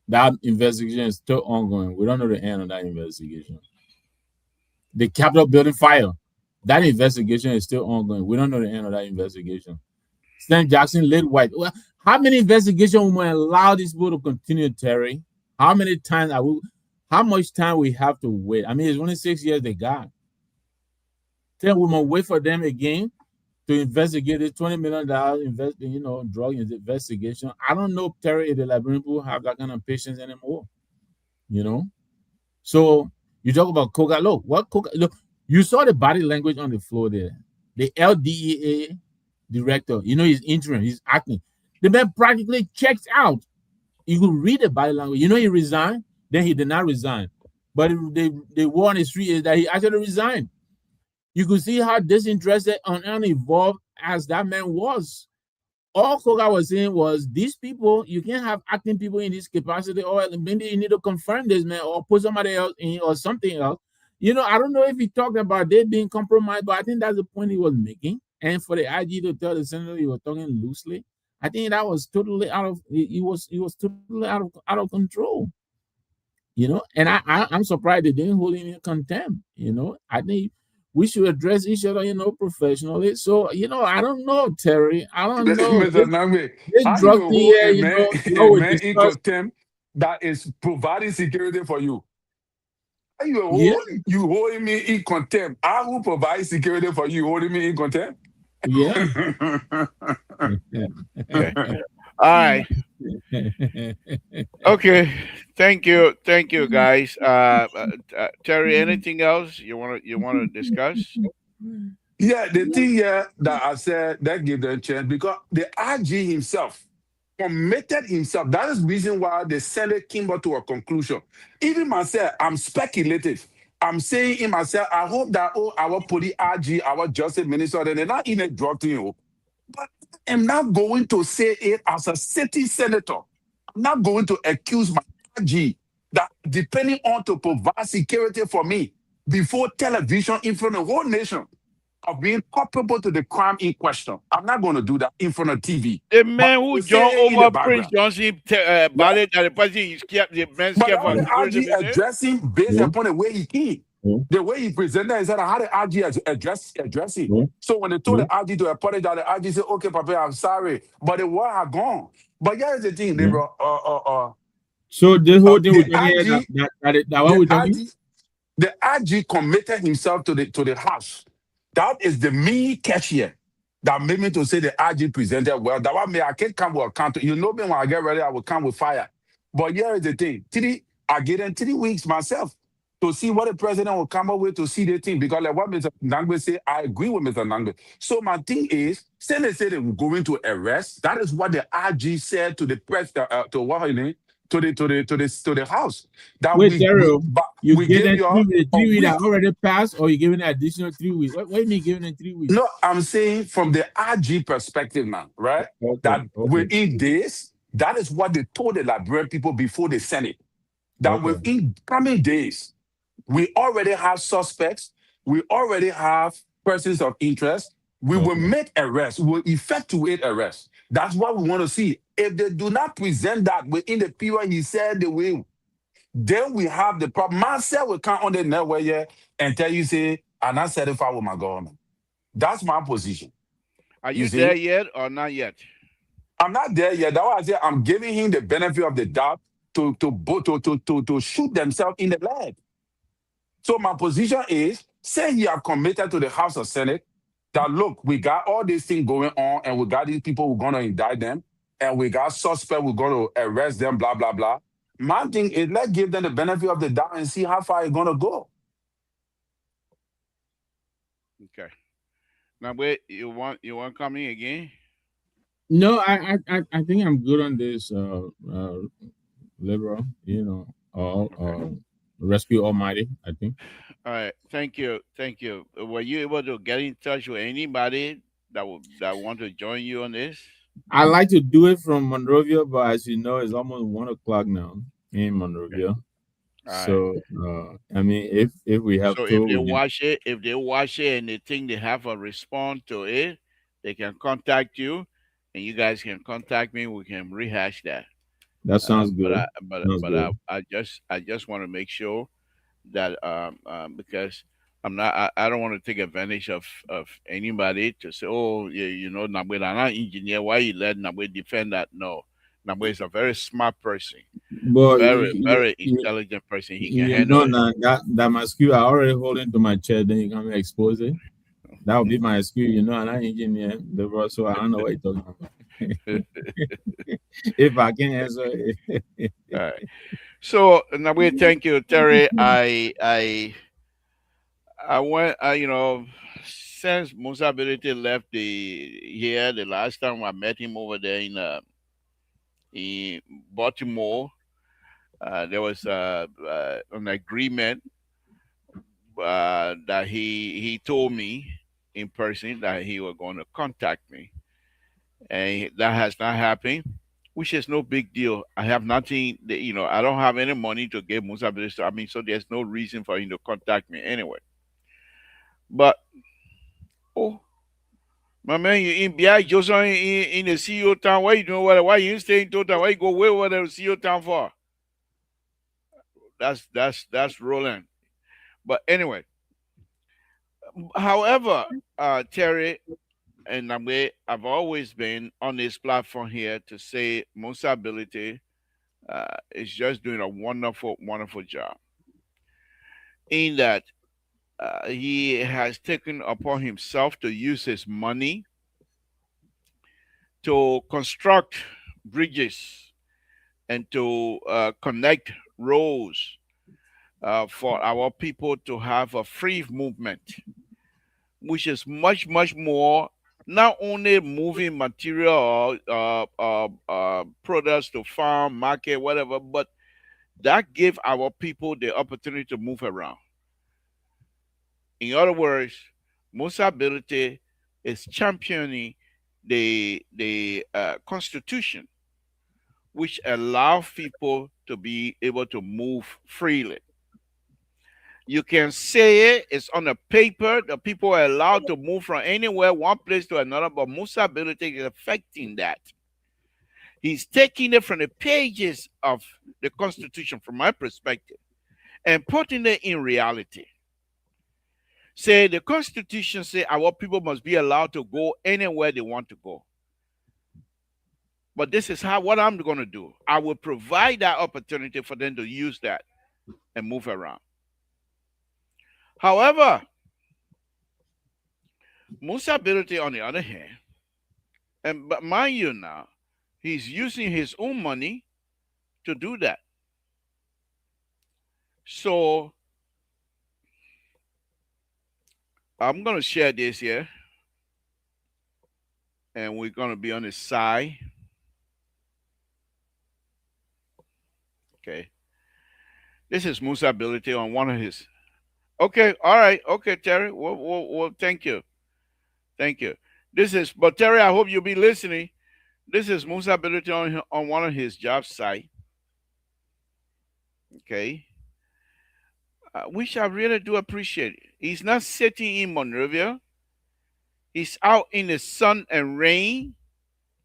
that investigation is still ongoing. We don't know the end of that investigation. The Capitol building fire, that investigation is still ongoing. We don't know the end of that investigation. Stan Jackson, Lid White. Well, how many investigations we might allow these people to continue, Terry? How many times are we? How much time we have to wait? I mean, it's only 6 years they got. Then we must wait for them again to investigate this $20 million drug investigation. I don't know if Terry and the Liberian people have that kind of patience anymore. You know, so you talk about Coca. Look, what Coca? Look, you saw the body language on the floor there. The LDEA director, he's interim, he's acting. The man practically checks out. You could read the body language. He resigned. Then he did not resign. But the war on the street is that he actually resigned. You could see how disinterested and uninvolved as that man was. All Koga was saying was, these people, you can't have acting people in this capacity, or maybe you need to confirm this man or put somebody else in or something else. I don't know if he talked about they being compromised, but I think that's the point he was making. And for the IG to tell the senator he was talking loosely, I think that was totally out of he was totally out of control. And I'm surprised they didn't hold him in contempt. I think we should address each other, professionally. So, I don't know, Terry. I don't know. Mr. Nangwe, This how you drug will thing hold here, a y'all will man in discuss. contempt that is providing security for you? How Yeah, you holding me in contempt? I will provide security for you, holding me in contempt? yeah. Okay. All right. Okay. Thank you, guys. Terry, anything else you want to discuss? Yeah, the thing here that I said that give them a chance because the RG himself committed himself. That is the reason why the Senate came up to a conclusion. Even myself, I'm speculative. I'm saying in myself, I hope that our police RG, our justice minister, they're not even dropping you. But I'm not going to say it as a city senator. I'm not going to accuse my RG that depending on to provide security for me before television in front of the whole nation. of being culpable to the crime in question. I'm not going to do that in front of TV, The but man I who will jumped say it in the over Prince background, Johnson right? ballot that the person is scared, the man But scared that for was Who? the security RG reasons. addressing based Who? upon the way he came, Who? the way he presented. He said, "How the RG addressing?" Who? So when they told the Who? RG to apologize, the RG said, "Okay, Papa, I'm sorry," but the word had gone. But here's the thing, Who? bro. So this whole thing we're The talking here, RG, that what the we're talking? RG, the RG committed himself to the house. That is the me cashier that made me to say the RG presented well. That one me, I can't come with a count. You know me when I get ready, I will come with fire. But here is the thing. I get in 3 weeks myself to see what the president will come up with to see the thing. Because like what Mr. Nangbe say, I agree with Mr. Nangbe. So my thing is, since they say they were going to arrest, that is what the RG said to the press, to what her name, to the house. That Wait, Terry, but you we give give them you three weeks. a 3 weeks that week. already passed, or you giving an additional 3 weeks? What do you mean giving them three No, weeks? I'm saying from the RG perspective now, right? Okay, That okay, within days, that is what they told the Liberian people before they sent it. That okay, within coming days, we already have suspects, we already have persons of interest. We will okay. make arrests, we will effectuate arrests. That's what we want to see. If they do not present that within the period he said they will, then we have the problem. Myself will come on the network here and tell you, say, I'm not satisfied with my government. That's my position. Are You you there see, yet or not yet? I'm not there yet. That's why I say I'm giving him the benefit of the doubt to shoot themselves in the leg. So my position is, say he have committed to the House of Senate that look, we got all these things going on, and we got these people who are gonna indict them, and we got suspect, we're gonna arrest them, blah blah blah. My thing is, let's give them the benefit of the doubt and see how far it's gonna go. Okay. Now wait, you want coming again? No, I think I'm good on this. Liberal, Okay. rescue Almighty. I think All right. Thank you. Thank you. Were you able to get in touch with anybody that want to join you on this? I like to do it from Monrovia, but as you know, it's almost 1 o'clock now in Okay. Monrovia. All right. So I mean, if we have So to, we can. if they watch it and they think they have a response to it, they can contact you, and you guys can contact me. We can rehash that. That sounds But good. Sounds good. I just want to make sure that because I don't want to take advantage of anybody to say, oh yeah, Nabwe not engineer, why you let Nabwe defend that? No, Nabwe is a very smart person, But very intelligent person. He can you handle know it. now that my skill I already holding to my chest, then you come and expose it. That would be my skill. I'm not engineer, liberal, so I don't know what you're talking about. If I can answer it. All right. So Nabwe, thank you, Terry. I went. Since Musa Ability left the last time I met him over there in Baltimore, there was an agreement that he told me in person that he was going to contact me, and that has not happened, which is no big deal. I have nothing, I don't have any money to give Musa Ability. I mean, so there's no reason for him to contact me anyway. But oh, my man, you in BI just in the CEO town. Why you doing what? Why you staying total? Why you go way over the CEO town for? That's rolling. But anyway, however, Terry and I've always been on this platform here to say Musa Ability is just doing a wonderful, wonderful job. In that he has taken upon himself to use his money to construct bridges and to connect roads for our people to have a free movement, which is much, much more not only moving material or products to farm, market, whatever, but that give our people the opportunity to move around. In other words, Musability is championing the constitution, which allows people to be able to move freely. You can say it. It's on the paper. The people are allowed to move from anywhere, one place to another, but Musa ability is affecting that. He's taking it from the pages of the Constitution, from my perspective, and putting it in reality. Say the Constitution say our people must be allowed to go anywhere they want to go. But this is how what I'm going to do. I will provide that opportunity for them to use that and move around. However, Musa ability on the other hand, and but mind you now, he's using his own money to do that. So I'm going to share this here, and we're going to be on the side. Okay. This is Musa ability on one of his. Okay. All right. Okay, Terry. Well, thank you. Thank you. This is, but Terry, I hope you'll be listening. This is Musa ability on one of his job site. Okay. Which I really do appreciate. He's not sitting in Monrovia. He's out in the sun and rain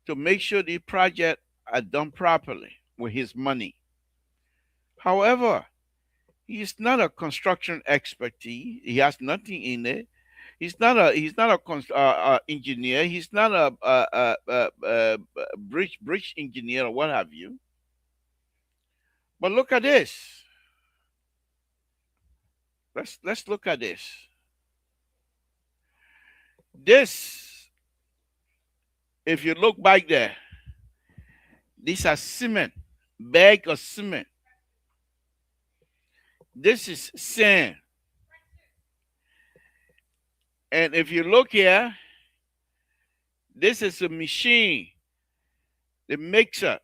to make sure the project are done properly with his money. However, he's not a construction expert. He has nothing in it. He's not a engineer. He's not a bridge engineer or what have you. But look at this. Let's look at this. This, if you look back there, these are cement, bag of cement. This is sand. And if you look here, this is a machine, the mixer,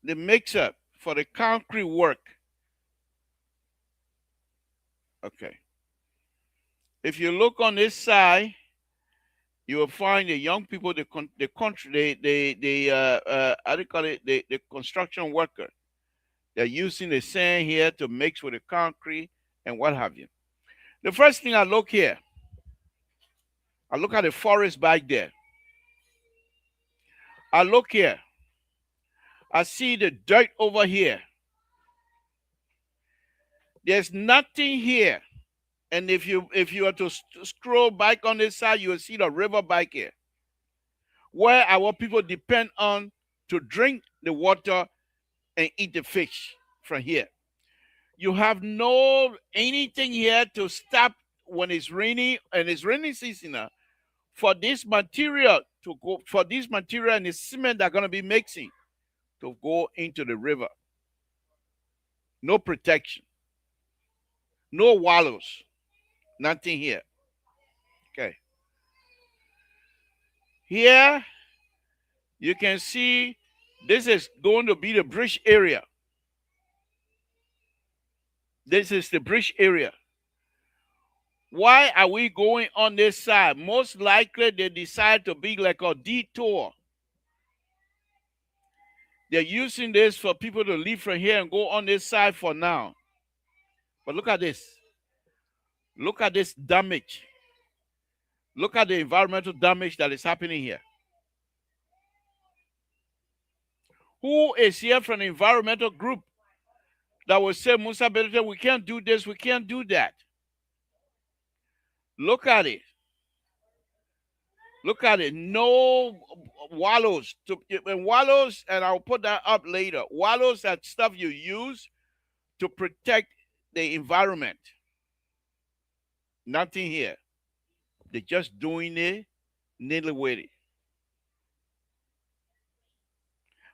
the mixer for the concrete work. Okay. If you look on this side, you will find the young people, the country, how do you call it, the construction worker. They're using the sand here to mix with the concrete and what have you. The first thing I look here, I look at the forest back there. I look here. I see the dirt over here. There's nothing here. And if you are to scroll back on this side, you will see the river back here, where our people depend on to drink the water and eat the fish from here. You have no anything here to stop when it's raining and it's rainy season now, for this material to go, for this material and the cement that are going to be mixing to go into the river. No protection, no wallows, nothing here. Okay. Here you can see this is going to be the bridge area. This is the bridge area. Why are we going on this side? Most likely they decide to be like a detour. They're using this for people to leave from here and go on this side for now. But look at this. Look at this damage. Look at the environmental damage that is happening here. Who is here from the environmental group that will say, Musa Belete, we can't do this, we can't do that? Look at it. Look at it. No wallows. And wallows, and I'll put that up later. Wallows are stuff you use to protect the environment. Nothing here. They're just doing it nilly willy.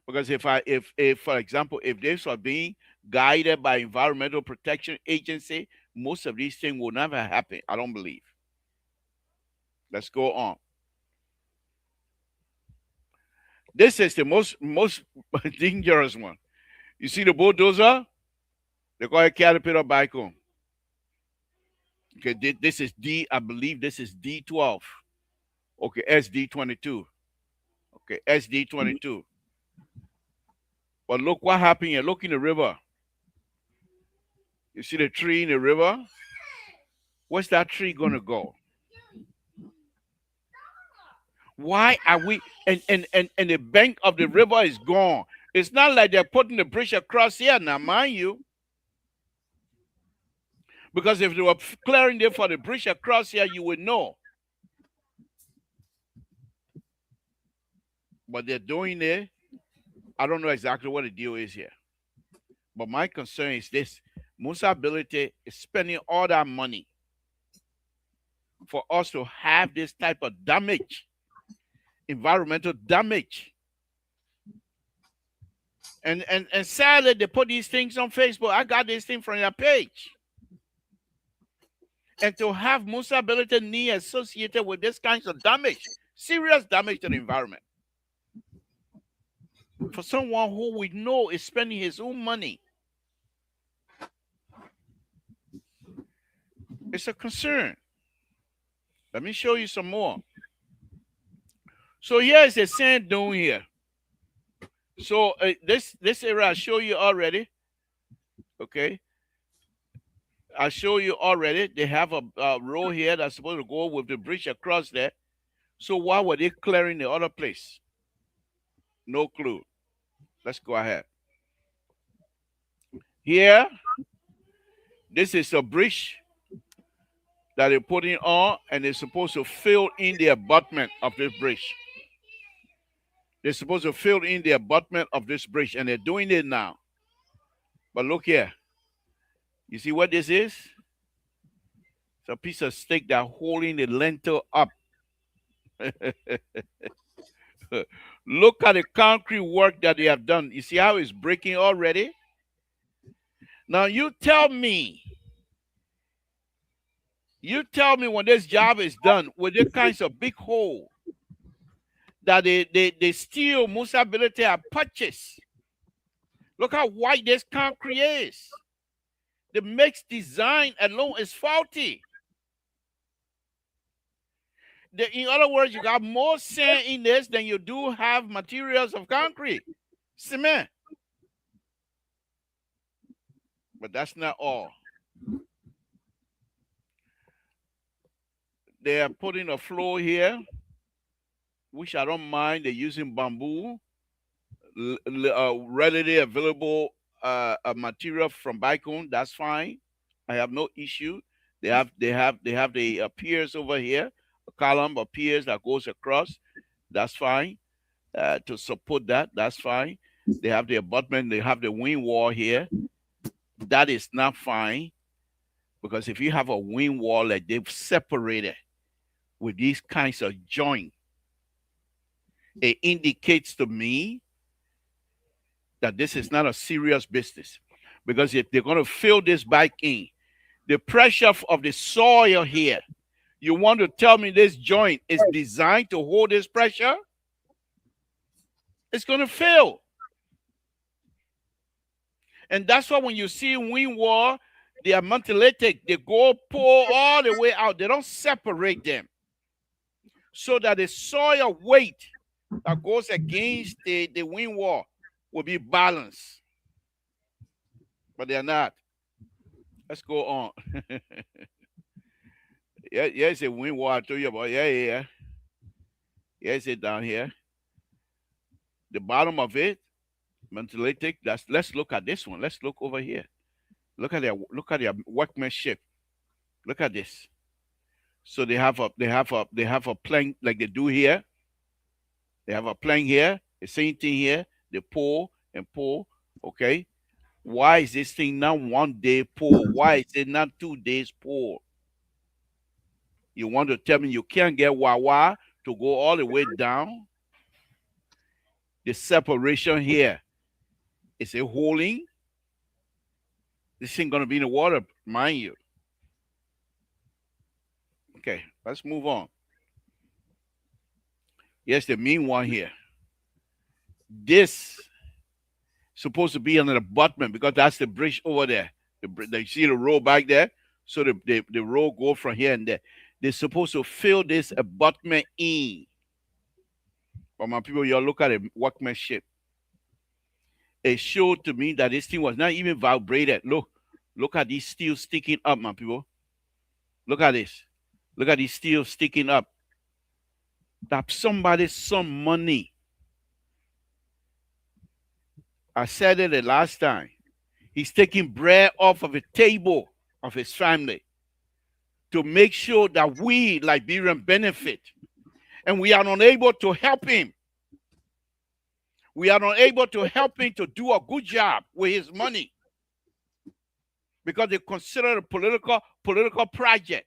Because if for example, if this were being guided by Environmental Protection Agency, most of these things will never happen. I don't believe. Let's go on. This is the most dangerous one. You see the bulldozer? They call it Caterpillar bike home. Okay, this is D. I believe this is D12. Okay, SD22. Okay, SD22. But look what happened here. Look in the river. You see the tree in the river? Where's that tree gonna go? Why are we and the bank of the river is gone? It's not like they're putting the bridge across here now, mind you. Because if they were clearing there for the bridge across here, you would know. But they're doing it. I don't know exactly what the deal is here. But my concern is this: Musa Ability is spending all that money for us to have this type of damage, environmental damage. And sadly, they put these things on Facebook. I got this thing from your page. And to have Musa Ability knee associated with this kinds of damage, serious damage to the environment, for someone who we know is spending his own money, it's a concern. Let me show you some more. So here is a sand dune here. So this area I show you already. Okay, I show you already. They have a road here that's supposed to go with the bridge across there. So why were they clearing the other place? No clue. Let's go ahead. Here, this is a bridge that they're putting on, and they're supposed to fill in the abutment of this bridge. They're supposed to fill in the abutment of this bridge, and they're doing it now. But look here. You see what this is? It's a piece of stick that's holding the lintel up. Look at the concrete work that they have done. You see how it's breaking already? Now you tell me when this job is done with the kinds of big hole that they steal Musa Ability and purchase. Look how white this concrete is. The mix design alone is faulty. In other words, you got more sand in this than you do have materials of concrete, cement. But that's not all. They are putting a floor here, which I don't mind. They're using bamboo, readily available material from Bicon. That's fine. I have no issue. They have the piers over here, a column of piers that goes across. That's fine. To support that, that's fine. They have the abutment. They have the wing wall here. That is not fine, because if you have a wing wall that they've separated with these kinds of joint, it indicates to me that this is not a serious business. Because if they're going to fill this back in, the pressure of the soil here, you want to tell me this joint is designed to hold this pressure? It's going to fail. And that's why when you see wing wall, they are monolithic. They go pull all the way out. They don't separate them, so that the soil weight that goes against the wing wall will be balanced. But they're not. Let's go on. Yeah, it's a wing wall I told you about. Yeah. It's it down here. The bottom of it, monolithic. Let's look at this one. Let's look over here. Look at their workmanship. Look at this. So they have a plank like they do here. They have a plank here. The same thing here. They pull and pull. Okay. Why is this thing not 1 day pull? Why is it not 2 days pull? You want to tell me you can't get Wawa to go all the way down? The separation here is a holding. This thing gonna be in the water, mind you. Okay, let's move on. Yes, the mean one here. This supposed to be on the abutment because that's the bridge over there. You see the road back there? So the road go from here and there. They're supposed to fill this abutment in. But my people, y'all look at the workmanship. It showed to me that this thing was not even vibrated. Look Look at these steel sticking up, my people. Look at this. Look at these steel sticking up. That somebody some money. I said it the last time. He's taking bread off of the table of his family to make sure that we, Liberian, benefit. And we are unable to help him. We are unable to help him to do a good job with his money because they consider it a political project.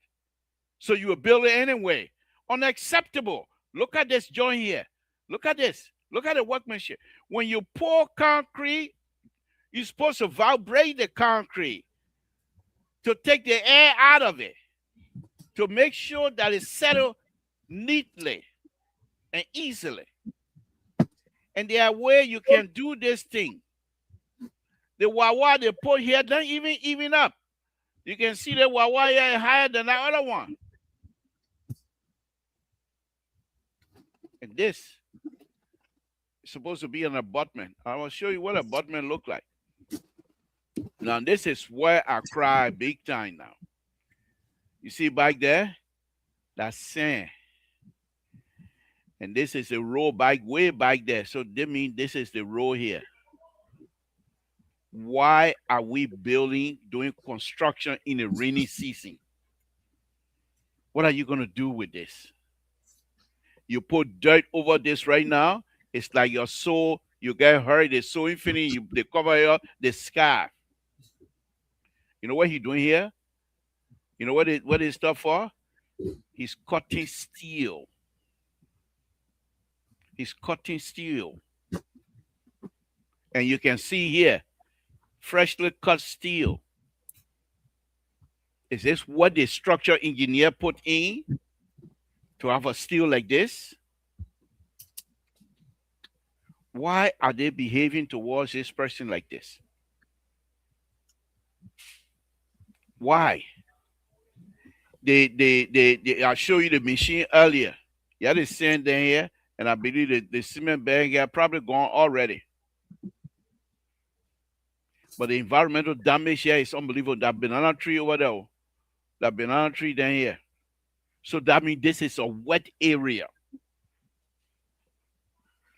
So you will build it anyway. Unacceptable. Look at this joint here. Look at this. Look at the workmanship. When you pour concrete, you're supposed to vibrate the concrete to take the air out of it, to make sure that it's settled neatly and easily. And there are ways you can do this thing. The wawa they put here don't even up. You can see the wawa here higher than the other one. And this is supposed to be an abutment. I will show you what abutment look like. Now this is where I cry big time now. You see back there? That's sand. And this is the road back way back there. So that means this is the road here. Why are we doing construction in a rainy season? What are you going to do with this? You put dirt over this right now, it's like your soul, you get hurt, it's so infinite, they cover the scarf. You know what he's doing here? You know what is stuff for? He's cutting steel. He's cutting steel. And you can see here, freshly cut steel. Is this what the structural engineer put in to have a steel like this? Why are they behaving towards this person like this? Why? I'll show you the machine earlier. You had the sand down here, and I believe the cement bag are probably gone already. But the environmental damage here is unbelievable. That banana tree over there, that banana tree down here. So that means this is a wet area.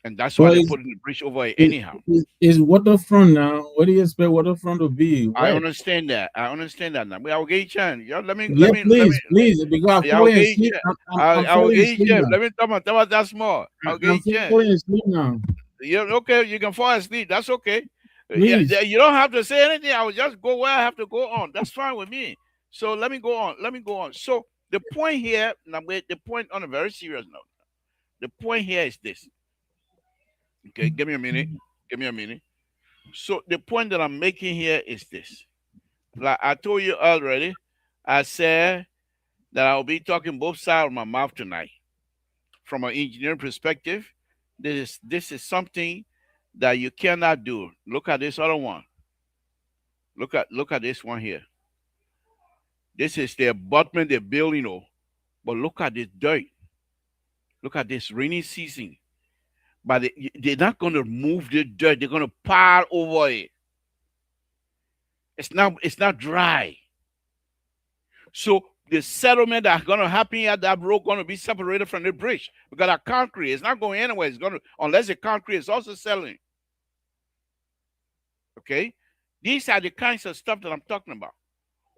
And that's why Well, they put in the bridge over it anyhow. Is waterfront now? What do you expect waterfront to be? I Wet. understand that. I understand that now. But I'll get you chance. Yeah, Yeah, please, because I'm yeah, I'll falling get you asleep. chance. I'm I'll falling get you asleep chance. now. Let me talk about that small. I'll get I'm you chance. falling asleep now. Yeah, okay, you can fall asleep. That's okay. Yeah, Please. you don't have to say anything. I will just go where I have to go on. That's fine with me. So let me go on. Let me go on. So the point here, now the point on a very serious note. The point here is this. Okay, give me a minute. Give me a minute. So the point that I'm making here is this. Like I told you already, I said that I'll be talking both sides of my mouth tonight. From an engineering perspective, this is something that you cannot do. Look at this other one. Look at this one here. This is the abutment they're building, but look at this dirt. Look at this rainy season. But they're not going to move the dirt. They're going to pile over it. It's not dry. So the settlement that's going to happen at that road going to be separated from the bridge because that concrete is not going anywhere. It's going to unless the concrete is also settling. Okay, these are the kinds of stuff that I'm talking about.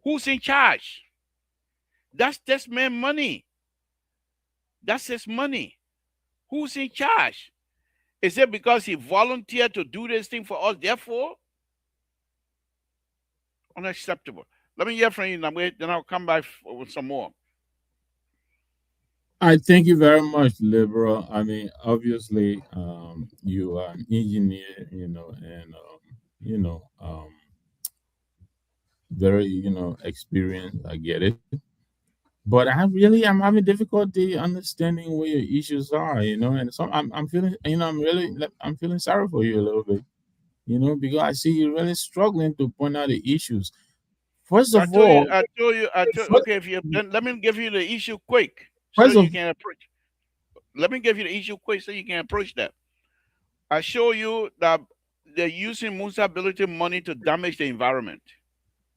Who's in charge? That's this man's money. That's his money. Who's in charge? Is it because he volunteered to do this thing for us? Therefore, unacceptable. Let me hear from you, Namwe, then I'll come back with some more. I thank you very much, Liberal. I mean, obviously, you are an engineer, and very, experienced. I get it, but I'm having difficulty understanding where your issues are, and so I'm feeling, I'm feeling sorry for you a little bit, because I see you really struggling to point out the issues. First I of told you, all, okay, if you then let me give you the issue quick so first you of can approach. Let me give you the issue quick so you can approach that. I show you that they're using municipality money to damage the environment.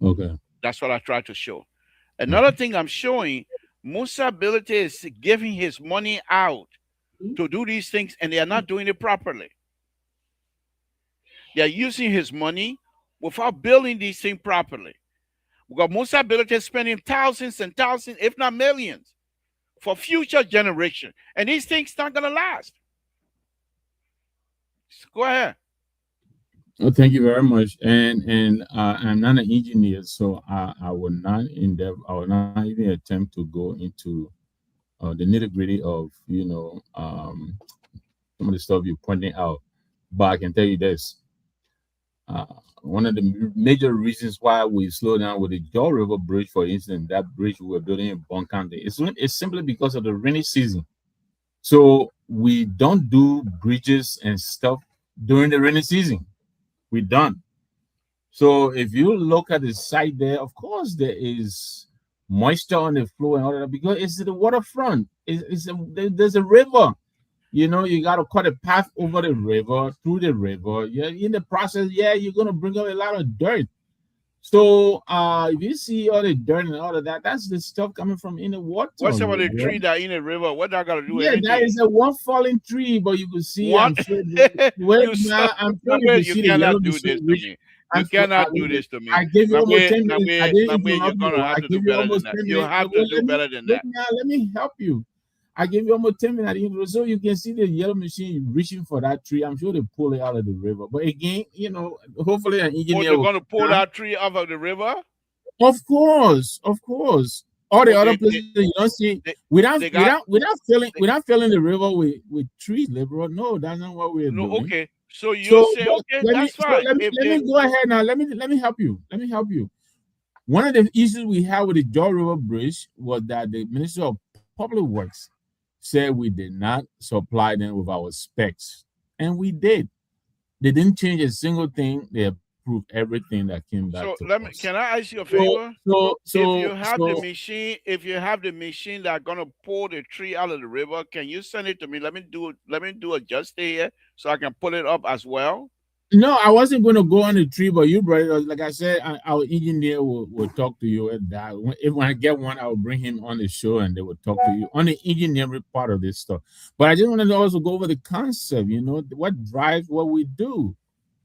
Okay. That's what I try to show. Another Okay. thing I'm showing, Musa ability is giving his money out to do these things, and they are not doing it properly. They are using his money without building these things properly. Because Musa ability is spending thousands and thousands, if not millions, for future generation, and these things not gonna last. Go ahead. Well, thank you very much. And I'm not an engineer, so I will not endeavor. I will not even attempt to go into the nitty gritty of some of the stuff you're pointing out. But I can tell you this: uh, one of the major reasons why we slow down with the Jaw River Bridge, for instance, that bridge we were building in Bon County, it's simply because of the rainy season. So we don't do bridges and stuff during the rainy season. We don't. So if you look at the site there, of course there is moisture on the floor and all that because it's the waterfront. There's a river. You got to cut a path over the river, through the river. Yeah, in the process, yeah, you're gonna bring up a lot of dirt. So if you see all the dirt and all of that, that's the stuff coming from in the water. What's about the tree that in the river? What that got to do with Yeah, that anything? is a one falling tree, but you can see, One, I'm sure, wait, you now, son, I'm sure you Namwe, can you see the yellow cannot do machine this to reach. me. You cannot do this to me. I gave you almost Namwe, 10 minutes. I Namwe, didn't Namwe, you're interrupt gonna you. have I to do gave you better than almost that. 10 You minutes. have to Wait, do better than wait that. now, let me help you. I gave you almost 10 minutes. I didn't, so you can see the yellow machine reaching for that tree. I'm sure they pull it out of the river. But again, hopefully an Oh, engineer they're will gonna come pull down. that tree off of the river. Of course, of course. All the Oh, other places that you don't see, they, without they got. without without filling They, without filling the river with trees, liberal. No, that's not what we're no, doing. okay. So you So say, but okay, that's fine. If let me go ahead now. Let me help you. Let me help you. One of the issues we had with the Jaw River Bridge was that the Minister of Public Works said we did not supply them with our specs, and we did. They didn't change a single thing. They approved everything that came back to so, let me. us. Can I ask you a So favor? so If so you have the so machine, if you have the machine that gonna pull the tree out of the river, can you send it to me? Let me do it. Let me do a just here so I can pull it up as well. No, I wasn't going to go on the tree, but you brought it up. Like I said, our engineer will talk to you at that. When I get one, I will bring him on the show and they will talk to you on the engineering part of this stuff. But I just wanted to also go over the concept, what drives what we do.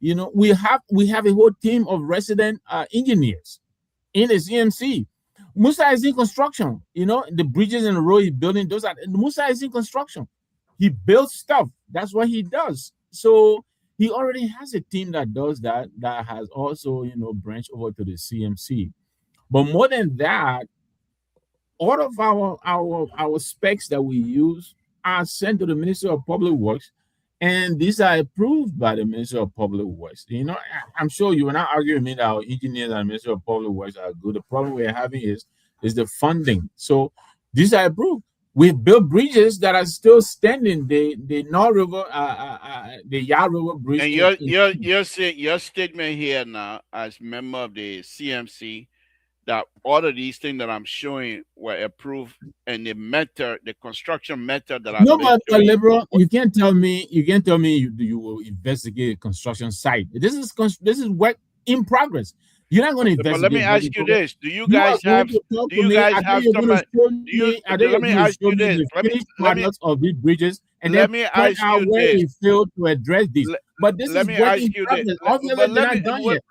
We have a whole team of resident engineers in the CMC. Musa is in construction. The bridges and the road he's building, Musa is in construction. He builds stuff. That's what he does. So he already has a team that does that has also, branched over to the CMC. But more than that, all of our specs that we use are sent to the Ministry of Public Works, and these are approved by the Ministry of Public Works. I'm sure you will not argue with me that our engineers and Ministry of Public Works are good. The problem we're having is the funding. So these are approved. We've built bridges that are still standing. The North River, the Yah River Bridge And you're saying your statement here now, as member of the CMC, that all of these things that I'm showing were approved, and the construction method that I've no, been but doing. liberal, you can't tell me you will investigate a construction site. This is work in progress. You're not going to Okay, but let me investigate work in ask you progress. this: Do you You are guys going have? to talk Do to you me. guys I think have you're going to somebody? show Do you? me. I think Let you're me going to ask show you me this. the finished Let me products of these bridges, and then let me point ask out you where this. we failed to address this. Let, But this let is me work ask in you this. progress. Obviously, But they're let me. not done yet.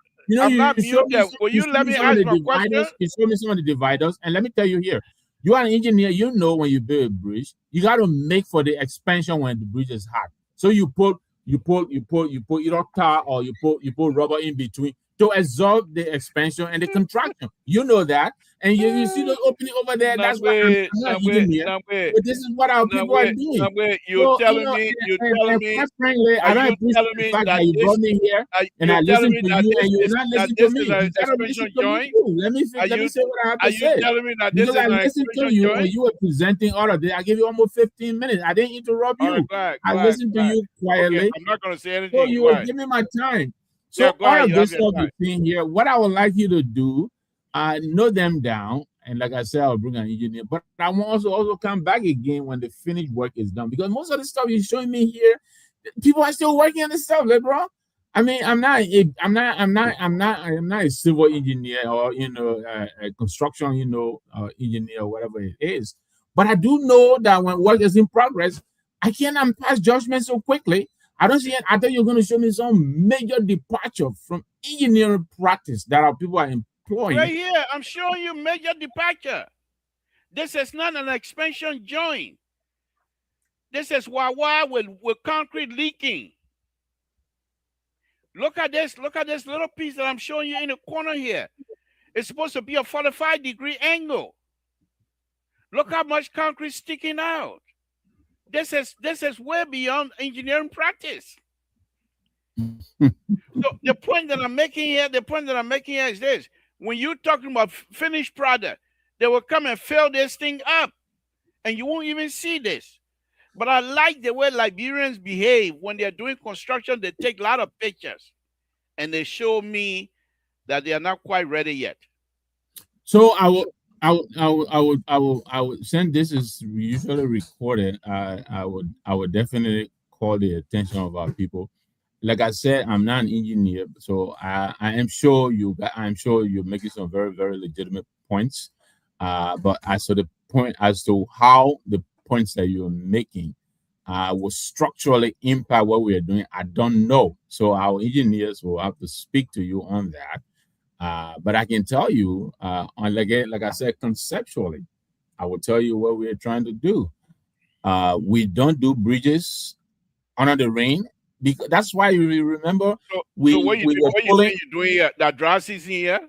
I'm You not showed mute me them. Will you you showed let me me some of ask the my question? dividers. You showed me some of the dividers, and let me tell you here. You are an engineer. You know when you build a bridge, you got to make for the expansion when the bridge is hard. So you put either tar or you put rubber in between to absorb the expansion and the contraction. You know that, and you see the opening over there. Now That's why wait, I'm not now an wait, engineer, now wait, but this is what our now people are wait, doing. now wait. You So telling me? You telling me? quite frankly, Are I don't you appreciate telling the me fact that that you this? brought me here Are and you I telling listen me to that you, and you will not listen to this is me. an You gotta listen expansion to me joint? too. Let me Are let me you say what I have are to you say. telling me that this Because is I an listened to expansion you when joint? you were presenting all of this. I gave you almost 15 minutes. I didn't interrupt All right, you. go ahead, I go ahead, listened go to ahead. you Okay, quietly. I'm not gonna say So anything. you Go will ahead. give me my time. Yeah, So go all ahead. of You have this your stuff time. you're seeing here, what I would like you to do, note them down. And like I said, I'll bring an engineer. But I want also come back again when the finished work is done. Because most of the stuff you're showing me here, people are still working on this stuff, like, bro. I mean, I'm not a civil engineer or a construction engineer or whatever it is. But I do know that when work is in progress, I cannot pass judgment so quickly. I don't see it. I thought you're going to show me some major departure from engineering practice that our people are Right employing. here, I'm showing you major departure. This is not an expansion joint. This is wah with concrete leaking. Look at this. Look at this little piece that I'm showing you in the corner here. It's supposed to be a 45-degree angle. Look how much concrete sticking out. This is way beyond engineering practice. So the point that I'm making here is this: when you're talking about finished product, they will come and fill this thing up, and you won't even see this. But I like the way Liberians behave when they're doing construction. They take a lot of pictures, and they show me that they are not quite ready yet. So I would send this is usually recorded. I would definitely call the attention of our people. Like I said, I'm not an engineer, so I'm sure you're making some very, very legitimate points. But as to the point as to how the points that you're making will structurally impact what we are doing, I don't know. So our engineers will have to speak to you on that. But I can tell you, like I said, conceptually, I will tell you what we're trying to do. We don't do bridges under the rain because that's why you remember So what you we do, were what you pulling think you're doing that dry season here?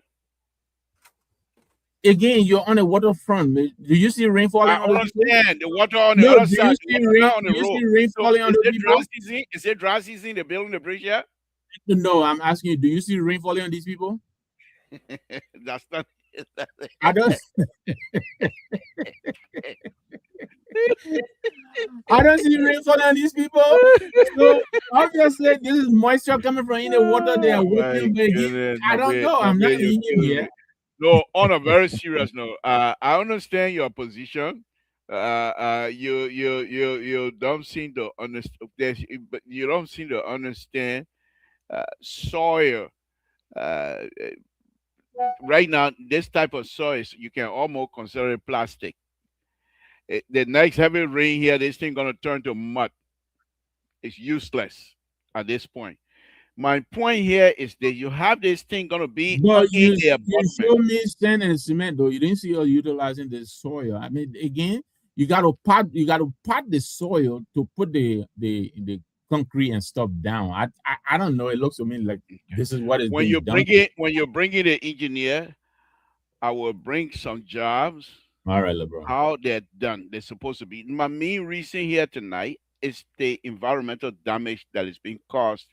again. You're on a waterfront. Do you see rain I falling on those people? understand the water on the No. other Do you side, the see water rain? not on Do the you road. see rain So falling on is those it dry people? season? Is it dry season? They're building the bridge here? No. I'm asking you. Do you see rain falling on these people? That's not. I don't. I don't see rain falling on these people. So obviously, this is moisture coming from in the water they Oh are my working. But again, goodness, I don't know. I'm not Nabe, an you're killing engineer. me. No, on a very serious note, I understand your position. You don't seem to understand, but you don't seem to understand soil. Uh, right now, this type of soil, you can almost consider it plastic. The next heavy rain here, this thing gonna turn to mud. It's useless at this point. My point here is that you have this thing gonna be But in you the you abutment. show me sand and cement though. You didn't see us utilizing the soil. I mean, again, you got to pot the soil to put the concrete and stuff down. I don't know. It looks to me like this is what is being done. When you bring in the engineer, I will bring some jobs All right, LeBron. how they're done. They're supposed to be. My main reason here tonight is the environmental damage that is being caused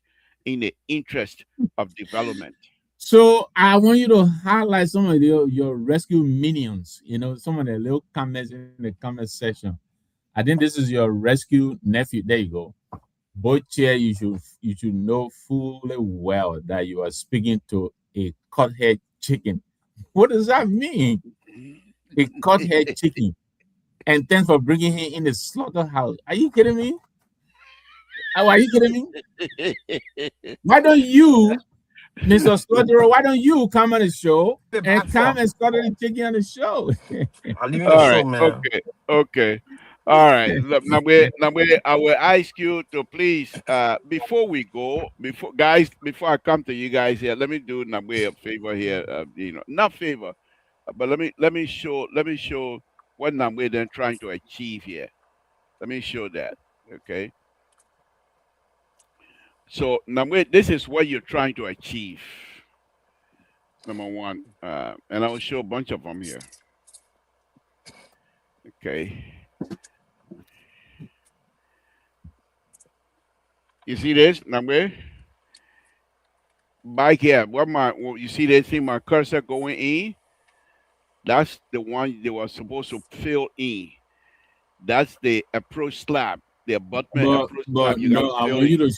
in the interest of development. So I want you to highlight some of your rescue minions. Some of the little comments in the comment section. I think this is your rescue nephew. There you go. Boche, you should know fully well that you are speaking to a cut head chicken. What does that mean? A cut head chicken. And thanks for bringing him in the slaughterhouse. Are you kidding me? Oh, are you kidding me? Why don't you, Mr. Slaughterer, why don't you come on the show The and come platform. and slaughter the chicken on the show? I'll leave you the All show, right. man. Okay. Okay. All right. Look, Nabwe, I will ask you to please, before we go, before I come to you guys here, let me do Nabwe a favor here. Not favor, but let me show what Nabwe then trying to achieve here. Let me show that. Okay. So Nabwe, this is what you're trying to achieve. Number one, and I will show a bunch of them here. Okay. You see this, Nabwe? Back here, you see this thing, my cursor going in? That's the one they were supposed to fill in. That's the approach slab, the abutment But approach slab. but You got no, to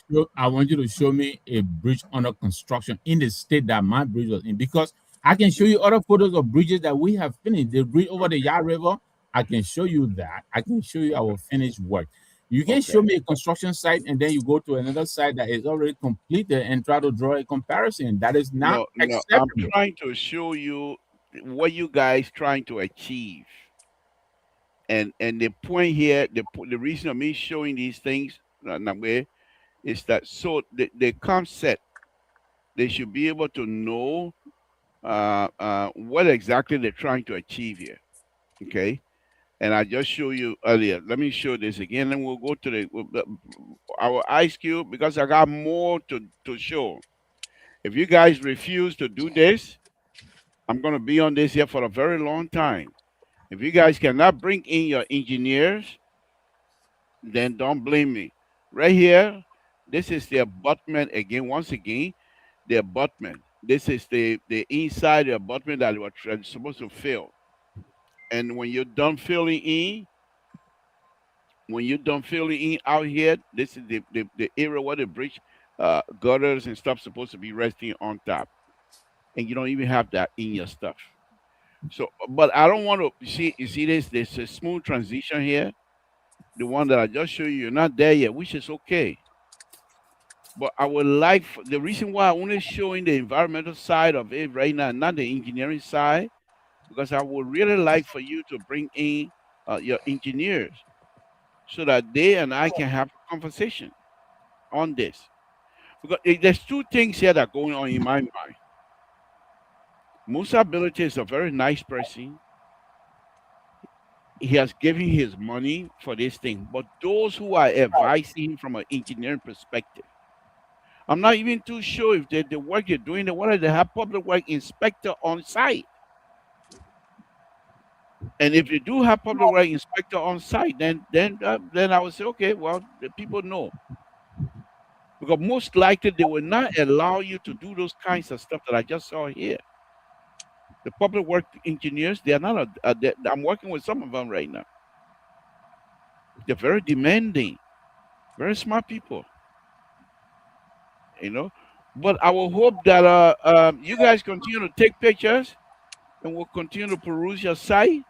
fill in. I want you to show me a bridge under construction in the state that my bridge was in because I can show you other photos of bridges that we have finished. The bridge over the Yard River, I can show you that. I can show you our finished work. You can Okay. show me a construction site and then you go to another site that is already completed and try to draw a comparison. That is not No, no. I'm acceptable. trying to show you what you guys trying to achieve. And the point here, the reason of me showing these things, Nagbe, is that so the concept, they should be able to know what exactly they're trying to achieve here. Okay. And I just showed you earlier. Let me show this again, and we'll go to our ice cube because I got more to show. If you guys refuse to do this, I'm gonna be on this here for a very long time. If you guys cannot bring in your engineers, then don't blame me. Right here, this is the abutment again. Once again, the abutment. This is the inside the abutment that we're supposed to fill. And when you're done filling in out here, this is the area where the bridge gutters and stuff supposed to be resting on top. And you don't even have that in your stuff. So, but I don't want to see. You see this? There's a smooth transition here. The one that I just showed you, you're not there yet, which is okay. But I would like the reason why I'm only showing the environmental side of it right now, not the engineering side, because I would really like for you to bring in your engineers so that they and I can have a conversation on this. Because there's two things here that are going on in my mind. Musa Ability is a very nice person. He has given his money for this thing, but those who are advising him from an engineering perspective, I'm not even too sure if the work they're doing, they have public work inspector on site. And if you do have public work inspector on site, then I would say, okay, well, the people know. Because most likely they will not allow you to do those kinds of stuff that I just saw here. The public work engineers, they are not. I'm working with some of them right now. They're very demanding, very smart people. You know, but I will hope that you guys continue to take pictures, and we'll continue to peruse your site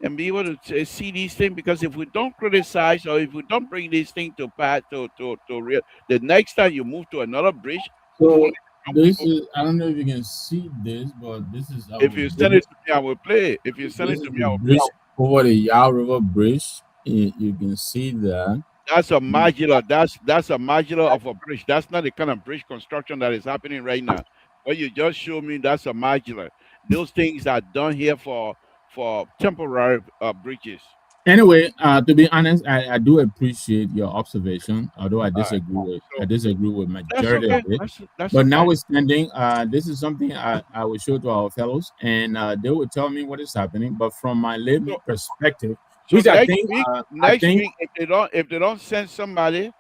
and be able to see these things. Because if we don't criticize or if we don't bring these things to pass to real, the next time you move to another bridge, hopefully So this is, I don't know if you can see this, but this is our if you send bridge. it to me, I will play it. If you send This it is to me, the I will play bridge it. over the Yao River Bridge. You can see that. That's a modular. That's a modular of a bridge. That's not the kind of bridge construction that is happening right now. What you just showed me, that's a modular. Those things are done here for temporary bridges. Anyway, to be honest, I do appreciate your observation, although All right. I So disagree with that's majority of okay. it. That's But okay. notwithstanding, this is something I will show to our fellows, and they will tell me what is happening. But from my So layman perspective, so which I next think week, if they don't send somebody,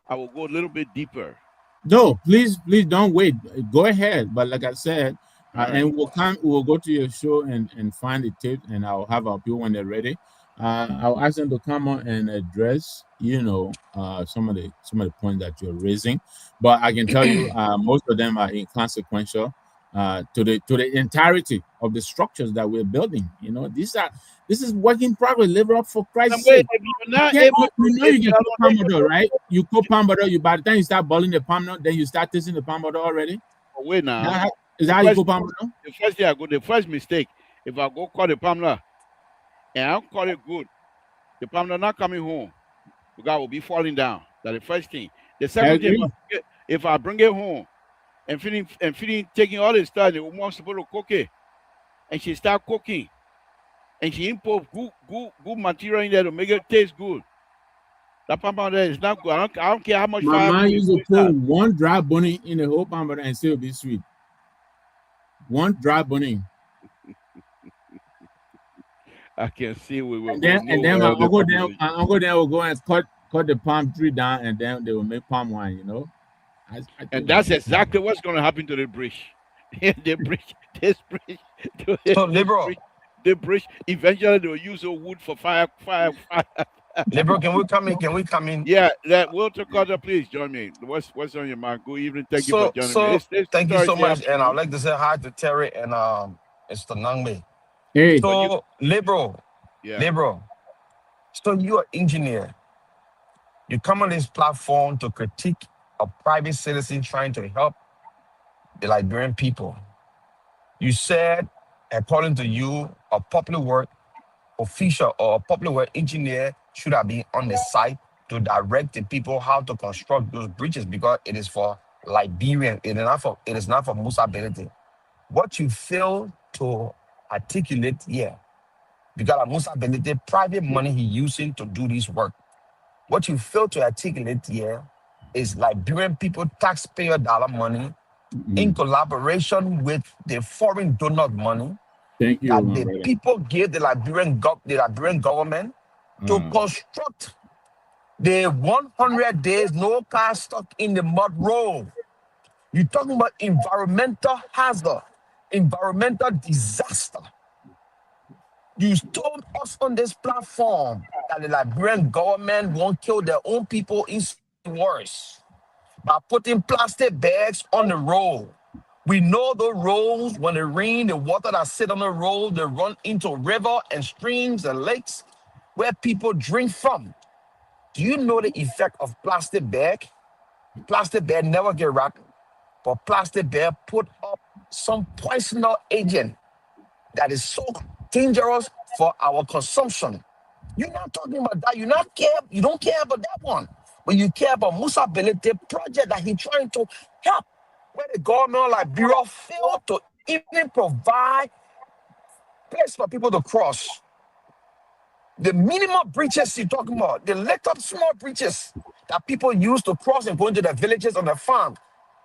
I will go a little bit deeper. no, please don't wait. Go ahead. But like I said, All right. and we'll go to your show and find the tape, and I'll have our people when they're ready. I'll ask them to come on and address, some of the points that you're raising. But I can tell you, most of them are inconsequential to the entirety of the structures that we're building. This is work in progress. Live up for And Christ's wait, sake. if you're You not can't. able to, if You you can are cook not palm able butter, to, right? You cook palm butter. You by the time you start boiling the palm nut, then you start tasting the palm butter already. wait now. Is The that how you first cook palm butter? the first thing I go, the first mistake, if I go call the Pamela and I don't call it good, the Pamela not coming home. The guy will be falling down. That's the first thing. The I second thing, agree. if I bring it home and feeding taking all the stuff, the woman supposed to cook it, and she start cooking, and she import good material in there to make it taste good. That Pamela there is not good. I don't care how much My fire mom you used put to put inside. one dry bunny in the whole palm butter and still be sweet. One dry bunny. I can see we will And go then nowhere on the conversation. my uncle then will go and cut the palm tree down and then they will make palm wine. I And told you. that's exactly what's going to happen to the bridge. The bridge, this bridge, So, this liberal, bridge, the bridge. Eventually, they will use the wood for fire. liberal, can we come in? Can we come in? Yeah, that Walter Carter, please join me. What's on your mind? Good evening. Thank you for So, joining me. so It's thank you so Thursday much, and I'd afternoon. like to say hi to Terry and it's the Nangme. Hey, But you, So, liberal, yeah, liberal. So you're an engineer. You come on this platform to critique a private citizen trying to help the Liberian people. You said, according to you, a public work official or a public work engineer should have been on the site to direct the people how to construct those bridges because it is for Liberian. It is not for Musa ability. What you fail to articulate here, because of Musa ability, private money he using to do this work. What you fail to articulate here is Liberian people taxpayer dollar money in collaboration with the foreign donor money Thank you, that my the brother. people gave the Liberian government to construct the 100 days no car stuck in the mud road. You're talking about environmental hazard, environmental disaster. You told us on this platform that the Liberian government won't kill their own people in worse by putting plastic bags on the road. We know the roads, when it rain, the water that sit on the road, they run into river and streams and lakes where people drink from. Do you know the effect of plastic bag? Plastic bag never get wrapped, but plastic bag put up some poisonous agent that is so dangerous for our consumption. You're not talking about that. You don't care about that one. But you care about Musa Belete project that he's trying to help, where the government like Bureau failed to even provide place for people to cross. The minimum breaches you're talking about, the little small breaches that people use to cross and go into the villages on the farm,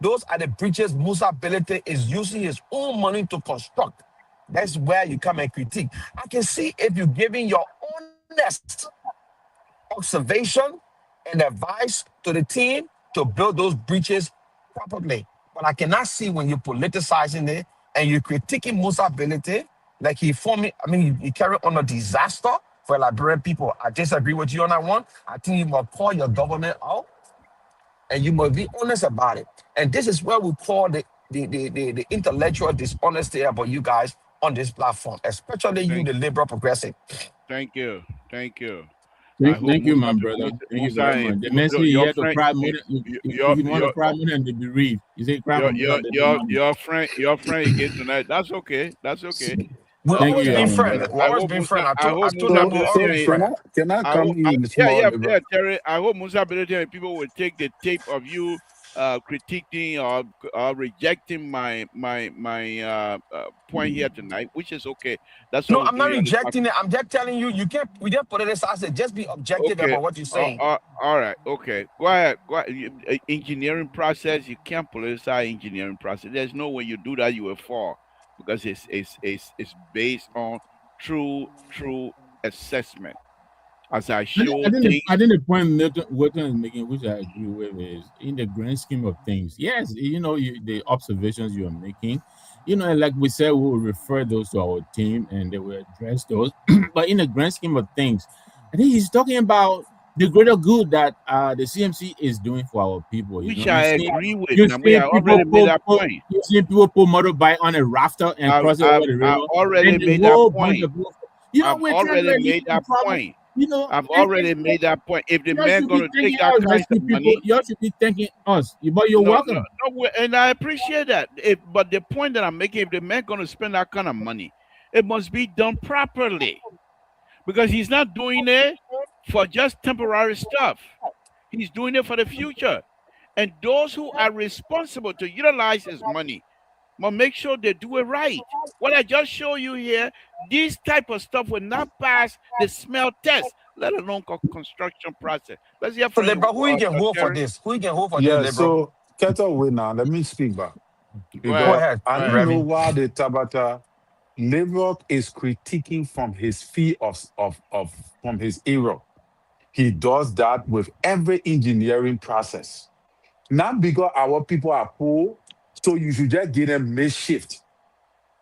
those are the breaches Musa Belete is using his own money to construct. That's where you come and critique. I can see if you're giving your honest observation and advice to the team to build those breaches properly. But I cannot see when you're politicizing it and you're critiquing Musa ability, like he carried on a disaster for Liberian people. I disagree with you on that one. I think you must call your government out and you must be honest about it. And this is where we call the intellectual dishonesty about you guys on this platform, especially you, Thank, the liberal progressive. thank you, thank you. I hope Thank you, Musa, my brother. Thank you Musa, very much. The man say he your had to friend, cry more than if your you want to your cry more than the bereaved. You say cry your for your Musa the your money. your friend again tonight. That's okay. That's okay. We Thank always you, been Yeah, my friends. brother. but We always been friends. I I hope told Musa them we So, always ability been so friends. can I I hope, come in yeah, small, yeah, liberal? yeah, Terry. I hope Musa ability and people will take the tape of you critiquing or rejecting my point here tonight, which is okay. That's what No, we I'm do not here on the rejecting platform. it. I'm just telling you, you can't. We didn't politicize it. Just be objective Okay. about what you're saying. All right. Okay. Go ahead. Go ahead. Engineering process. You can't politicize engineering process. There's no way you do that. You will fall because it's based on true assessment. As I show I things. think the point Milton is making, which I agree with, is in the grand scheme of things. Yes, the observations you are making, and like we said, we will refer those to our team and they will address those. But in the grand scheme of things, I think he's talking about the greater good that the CMC is doing for our people. Which I agree with. Namwe, I People already made that point. put motorbike on a rafter and cross it over the I river, already and a made that whole bunch point. of people. I've We're trying to already made alleviate the that problem. point. I've And already made that point. If the y'all man should be gonna take thanking that us, kinds rescue of people. money, Y'all should be thanking us. But you're no, no, welcome. no, and I appreciate that. But the point that I'm making, if the man gonna spend that kind of money, it must be done properly because he's not doing it for just temporary stuff. He's doing it for the future. And those who are responsible to utilize his money must make sure they do it right. What I just show you here, this type of stuff will not pass the smell test, let alone construction process. Let's hear So, from you, liberal, who you can hold for Terry. this? Who you can hold for this, Yeah, liberal? so get away now. Let me speak back. Go Go ahead. Because ahead, Go I ahead. don't know Ravi. why the Tabata Leroy is critiquing from his fee of from his era. He does that with every engineering process. Not because our people are poor, so you should just give them mischief.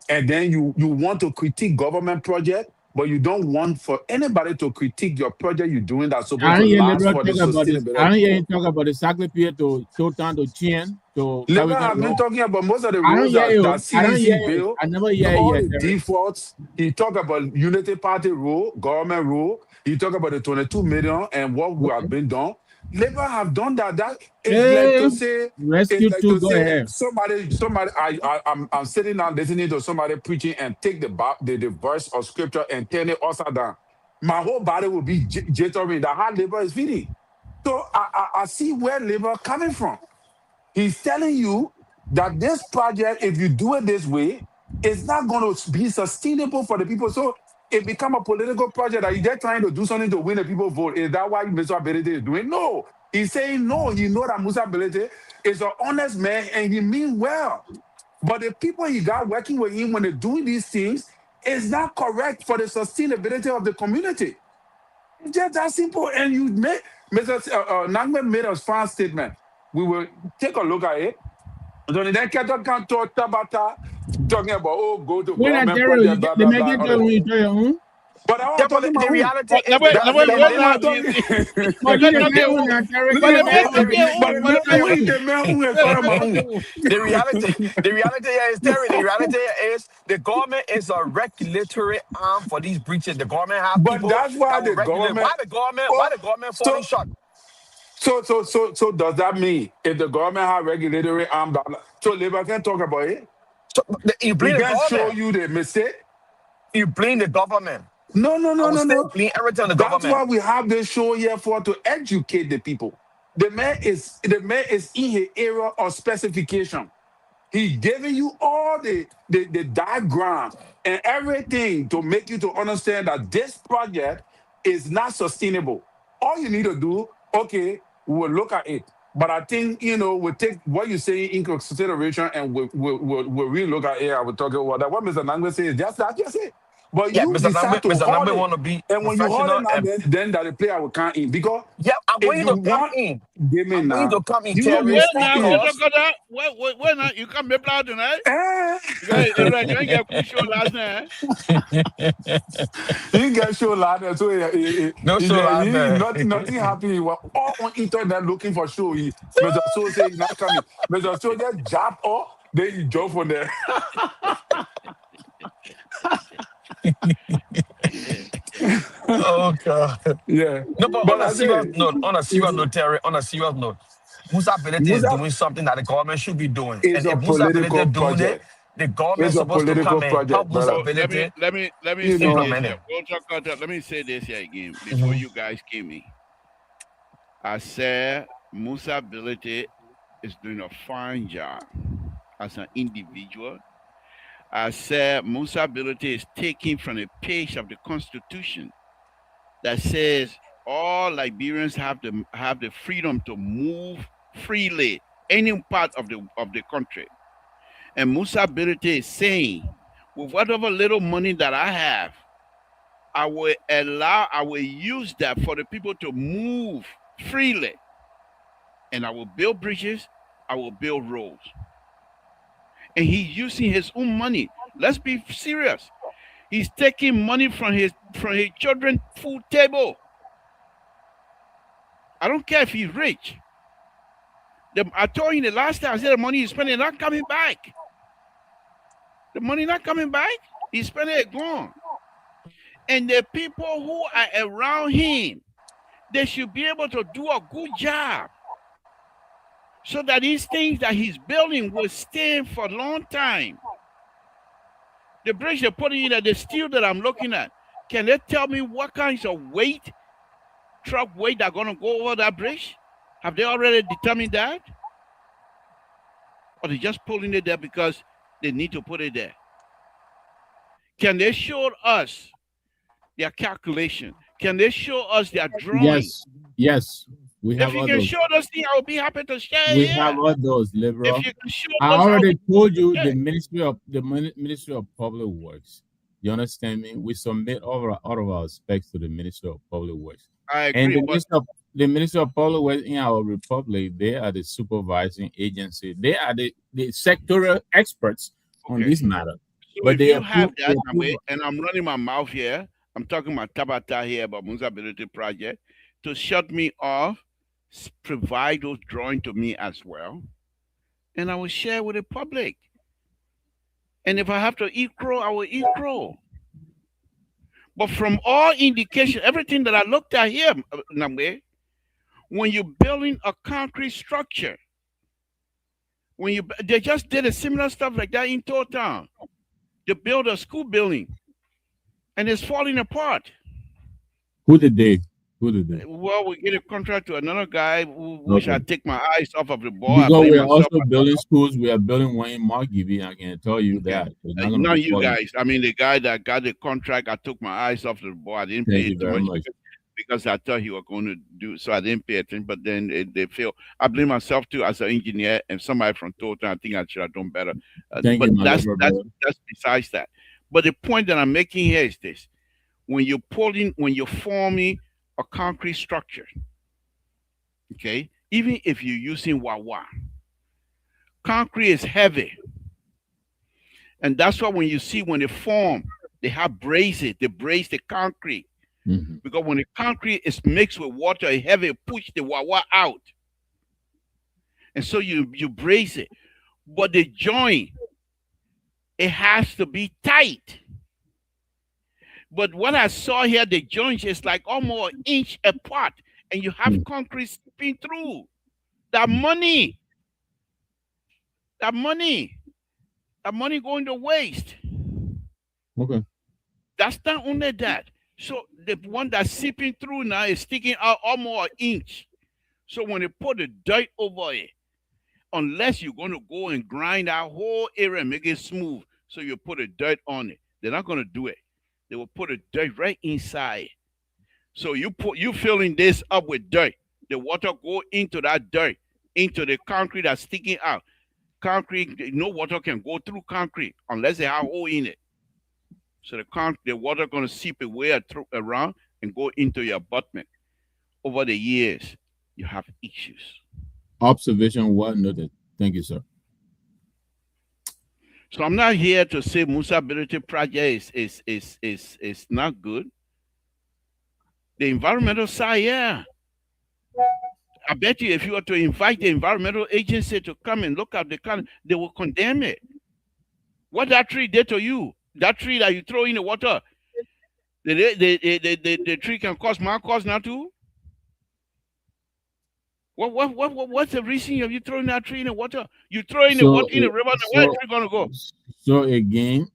And then you want to critique government project, but you don't want for anybody to critique your project you're doing that's supposed I to don't hear last liberal for the talk about this. I sustainability don't hear goal. him talk about the Saclay to Totan to Chien to Liberal Cavington have been Road. talking about most of the I don't roads hear that you. I don't hear CDC you. built, I never hear you all yet, the Terry. defaults. He talked about Unity Party rule, government rule. He talked about the 22 million and what would have Okay. been done. Labor have done that. That is like Hey, to say, it's rescue like two, to go say ahead. somebody. I'm sitting down listening to somebody preaching and take the verse of scripture and turn it upside down. My whole body will be jittering. That how labor is feeling. So I see where labor coming from. He's telling you that this project, if you do it this way, it's not going to be sustainable for the people. So it become a political project. Are you there trying to do something to win the people vote? Is that what Mr. Ability is doing? No. He's saying no. He know that Musa Ability is an honest man and he mean well. But the people he got working with him when they're doing these things is not correct for the sustainability of the community. It's just that simple. And you make Mr. Nangme made a fine statement. We will take a look at it. So then Keto can talk Tabata talking about go to When I government tell you, project, blah the blah blah, make all tell that. you, your own. But I Yeah, want but talking the about who? reality Now is wait, that now That, wait, that wait what now. I'm talking. But you Let the not guy the who who. not direct But you the Listen, man, about not the who. but But me, the man, who not is the the man who is who. talking Let about not who? the who. the reality is Terry. The reality is the government is a regulatory arm for these breaches. The government have But people that's why that will the regulate. government. Why Oh, the government so falling short? so does that mean if the government have regulatory arm, so labor can talk about it? So you He blame the can show government. you the mistake. You blame the government. No, no, I no, will no, still no. blame everything on the That's government. why we have this show here for to educate the people. The man is in his area of specification. He giving you all the diagram and everything to make you to understand that this project is not sustainable. All you need to do, okay, we will look at it. But I think, we'll take what you say in consideration and we'll relook at it. I will talk about that. What Mr. Nangwe says, just it. But Yeah, you decide to Mr. hold Nambe it. want to be And when you hold it professional now, and then that the player will come in. Because yeah, I'm if willing you to come want, in. give me I'm willing now. to come in, You will be Terry, Wait now, speaking. Koto because Koto. Wait now. You can't be proud tonight. Eh? Because right, you ain't get a show last night. He get show ladder, so no show last night. nothing happy. He was all on internet looking for show. Mr. So say he not coming. Mr. So just jump off, then he jump from there. Oh God. Yeah, No, but but I say on a serious it's note, Terry, on a serious note, Musa Ability is Musa doing something that the government should be doing. is And a if Musa Ability political doing it, project. the government is It's a supposed to come political and help project, Musa brother. So let me Ability let me let me You say know, this implement here. it. Let me say this here again before Mhm. you guys came in. I said Musa Ability is doing a fine job as an individual. I said Musa Ability is taking from a page of the Constitution that says all Liberians have the freedom to move freely any part of the country. And Musa Ability is saying, with whatever little money that I have, I will use that for the people to move freely. And I will build bridges, I will build roads. And he's using his own money. Let's be serious. He's taking money from his children's food table. I don't care if he's rich. I told you the last time I said the money he's spending not coming back. The money not coming back. He's spending it gone. And the people who are around him, they should be able to do a good job so that these things that he's building will stand for a long time. The bridge they're putting in at the steel that I'm looking at, can they tell me what kinds of truck weight are going to go over that bridge? Have they already determined that? Or they just pulling it there because they need to put it there? Can they show us their calculation? Can they show us their drawing? Yes, yes, we If have you all can those. show those things, I will be happy to share We have here. all those, If liberal. you can show I those, I will already be told you happy. Ministry of Public Works. You understand me? We submit all of our specs to the Ministry of Public Works, I and agree, but the Ministry of Public Works in our republic, they are the supervising agency. They are the sectoral experts on okay. this matter. So But if they you approve. have They that approve. way, and I'm running my mouth here, I'm talking about Tabata here about Musability Project, to shut me off, provide those drawings to me as well, and I will share with the public. And if I have to eat crow, I will eat crow. But from all indication, everything that I looked at here, Namwe, When you're building a concrete structure, they just did a similar stuff like that in Town. They build a school building and it's falling apart. Who did they? Who did they? Well, we get a contract to another guy who Okay. shall take my eyes off of the ball. I Because blame we are myself. also building schools. We are building one in Margibi. I can tell you Okay. that it's not going to Not be you falling. guys. I mean, the guy that got the contract, I took my eyes off the ball. I didn't Thank pay you too very much much. because I thought he was going to do so. I didn't pay attention, but then they failed. I blame myself too as an engineer and somebody from Total. I think I should have done better. Thank But you, my that's little that's brother. that's besides that. But the point that I'm making here is this: when you're forming a concrete structure, okay, even if you're using Wawa, concrete is heavy, and that's why when you see when they form, they have braces. They brace the concrete Mhm. because when the concrete is mixed with water, it's heavy, push the Wawa out, and so you brace it. But the joint, it has to be tight. But what I saw here, the joints is like almost an inch apart, and you have Mm. concrete seeping through. That money, that money, that money going to waste. Okay. That's not only that. So the one that's seeping through now is sticking out almost an inch. So when they put the dirt over it, unless you're going to go and grind that whole area and make it smooth, so you put a dirt on it, they're not going to do it. They will put a dirt right inside. So you filling this up with dirt. The water go into that dirt, into the concrete that's sticking out. Concrete, no water can go through concrete unless they have hole in it. So the water gonna seep away around and go into your abutment. Over the years, you have issues. Observation well noted. Thank you, sir. So I'm not here to say Musa Ability Project is not good. The environmental side, yeah. I bet you if you were to invite the environmental agency to come and look at the kind, they will condemn it. What that tree did to you, that tree that you throw in the water, the tree can cause my cause now too. What's the reason of you throwing that tree in the water? You throw in the So, water in the river, where the so, tree gonna go? so again,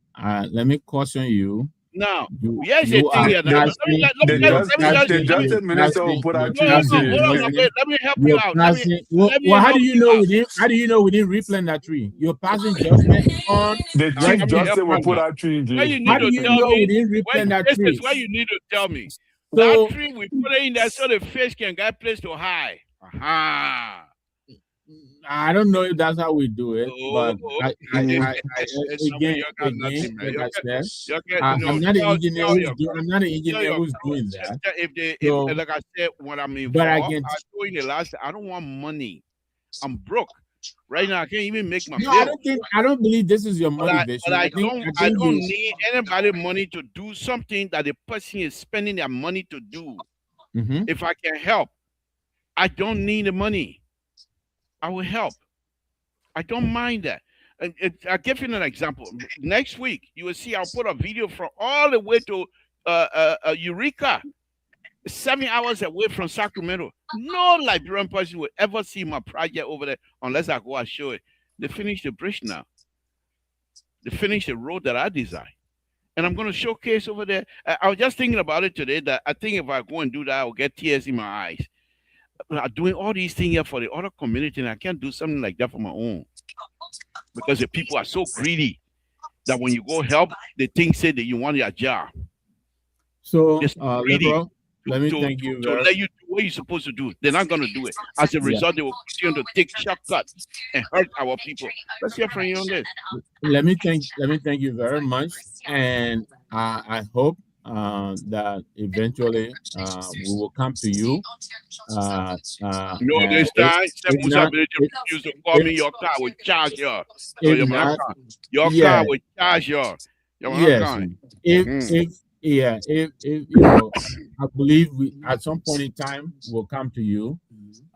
let me caution you. Now, You, here's the you thing are here. Now, casting, The you're just the let me justice minister will casting, put you're out no, tree no, in no. casting June. Hold on, judgment. let me help you You're out. passing. Let me How help do you you know out. we didn't? How do you know we didn't replant that tree? You're passing judgment on The Now, chief let me residents' help justice will you put property. out. out tree in Why June. you need How to do you tell know we me? didn't Why replant that this is tree? why you need to tell me. That So tree we put it in there so the fish can get place to hide. Aha. I don't know if that's how we do it, Oh, but it's somewhere again, you got nothing, man. like I said, You get no. I'm not an engineer Tell who's your doing. I'm not an tell engineer your who's doing that. if So, like I said when I'm but I involved, can. I told you the last. I don't want money. I'm broke right now. I can't even make my No, I bills. don't think. I don't believe this is your But motivation. I I think don't you. need anybody money to do something that the person is spending their money to do. Mm-hmm. If I can help, I don't need the money. I will help. I don't mind that. And I'll give you an example. Next week, you will see I'll put a video from all the way to Eureka, 7 hours away from Sacramento. No Liberian person will ever see my project over there unless I go and show it. They finished the bridge now. They finished the road that I designed. And I'm going to showcase over there. I was just thinking about it today that I think if I go and do that, I'll get tears in my eyes. I'm doing all these things here for the other community, and I can't do something like that for my own because the people are so greedy that when you go help, they think say that you want your job. So, They're so greedy liberal. Let me thank you to very. let you do what you're supposed to do. They're not going to do it. As a Yeah. result, they will continue to take shortcuts and hurt our people. Let's hear from you on this. Let me thank you very much, and I hope that eventually we will come to you. No, And this time, Step if Musa not, ability refuse to call if, me your car will charge you. So if your not, car. Your car yeah, will charge you. You're not yes. coming. If Mm. if yeah, if you know, I believe we at some point in time will come to you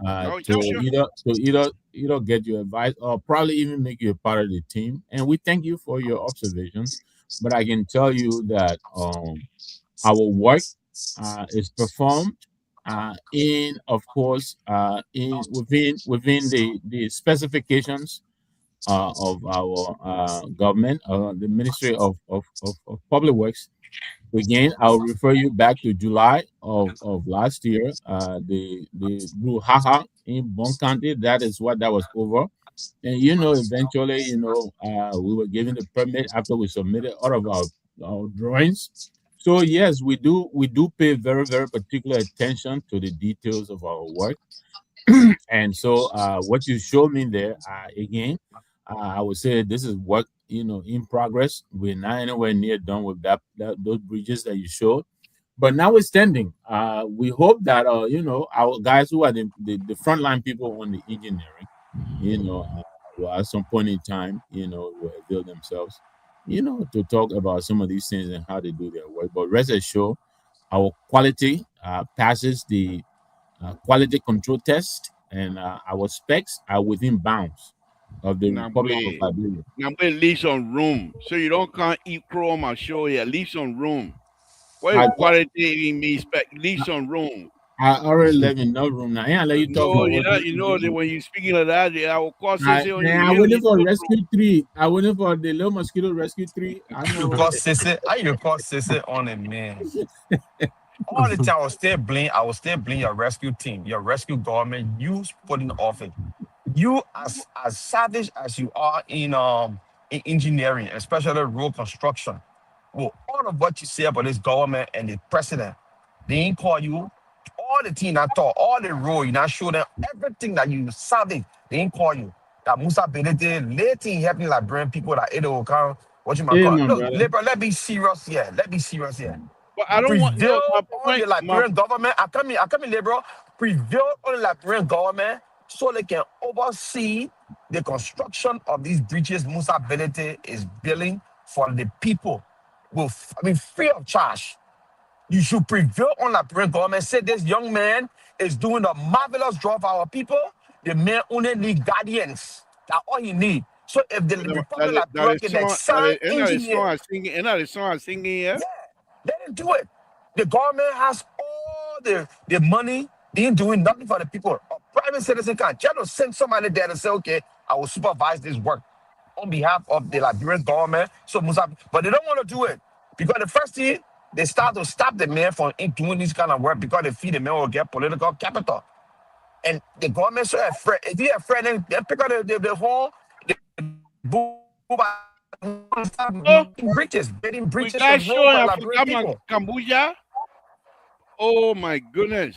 Oh, to yeah, sure. either get your advice or probably even make you a part of the team. And we thank you for your observation. But I can tell you that our work is performed in of course in within the specifications of our government, the Ministry of Public Works. Again, I'll refer you back to July of last year. The brouhaha in Bon County, that is what that was over. And eventually, we were given the permit after we submitted all of our drawings. So yes, we do pay very, very particular attention to the details of our work. And so what you showed me there, again, I would say this is work, in progress. We're not anywhere near done with those bridges that you showed. But notwithstanding, we hope that our guys who are the frontline people on the engineering, will at some point in time, will avail themselves, to talk about some of these things and how they do their work. But rest assured, our quality passes the quality control test, and our specs are within bounds of the Republic of Nambwe. Liberia. Nambwe, leave some room. So you don't can't eat crow on my show here. Leave some room. What I, if quality in me spec? Leave some room. I already left in no room now. Yeah, let you talk No, about what that when you speaking of that, I will call say on man, I you. waiting for rescue 3. I waiting for the little mosquito rescue 3. I You know. call Sissy, how you call Sissy on it, man? All the time I will still blame your rescue team, your rescue government, you putting off it. You as savage as you are in engineering, especially road construction. Well, all of what you say about this government and the president, they ain't call you. All the team I thought, all the road, you not show them everything that you savage, they ain't call you. That Musa Benete, later helping like bring people that it will come. What you might Hey, call? my Look, brother. liberal, let's be serious here. Let's be serious here. But I don't want Prevail my on point. the Liberian government. I come in liberal. Prevail on the Liberian government so they can oversee the construction of these bridges Musa Benete is building for the people. Free of charge. You should prevail on the Liberian government. Say this young man is doing a marvelous job for our people. The man only need guardians. That's all he need. So if the Republic of That Liberia is can song. excel And that is engineer, song I singing. And that is song I singing here. yeah, let them do it. The government has all the money. They ain't doing nothing for the people. A private citizen can just send somebody there to say, okay, I will supervise this work on behalf of the Liberian government. So Musa, but they don't want to do it because the first thing they start to stop the man from doing this kind of work because they feel the man will get political capital. And the government so afraid. If you afraid, then pick up the whole the Oh, building we bridges got and road showing for Liberian Africa people. Kambuja. Oh my goodness.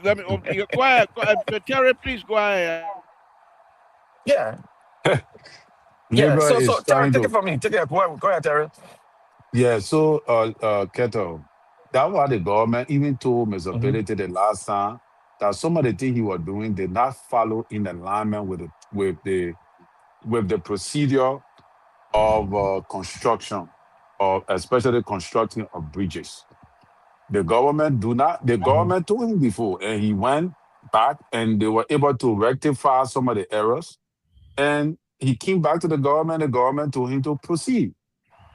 Let me go ahead. Terry, please go ahead. Yeah, yeah. Libra So is Terry, trying take it to, from me. Take it. Go ahead, Terry. yeah. So, Keto, that what the government even told Mr. Mm-hmm. Pellet the last time that some of the things he was doing did not follow in alignment with the procedure of construction, of especially constructing of bridges. The government do not. The government told him before, and he went back, and they were able to rectify some of the errors. And he came back to the government. The government told him to proceed.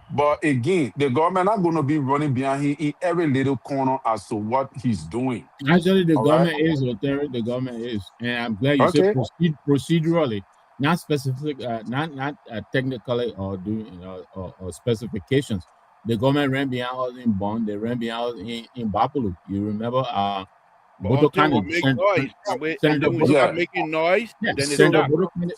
But again, the government not going to be running behind him in every little corner as to what he's doing. Actually, the All right. government is what the government is, and I'm glad you said Okay. procedurally, not specific, not technically or doing or specifications. The government ran behind us in Bond. They ran behind us in Bapulu. You remember, But until we Botokane, make noise, Senator until we Bodo, start Yeah. making noise, yeah, then it Senator stop. Botokane,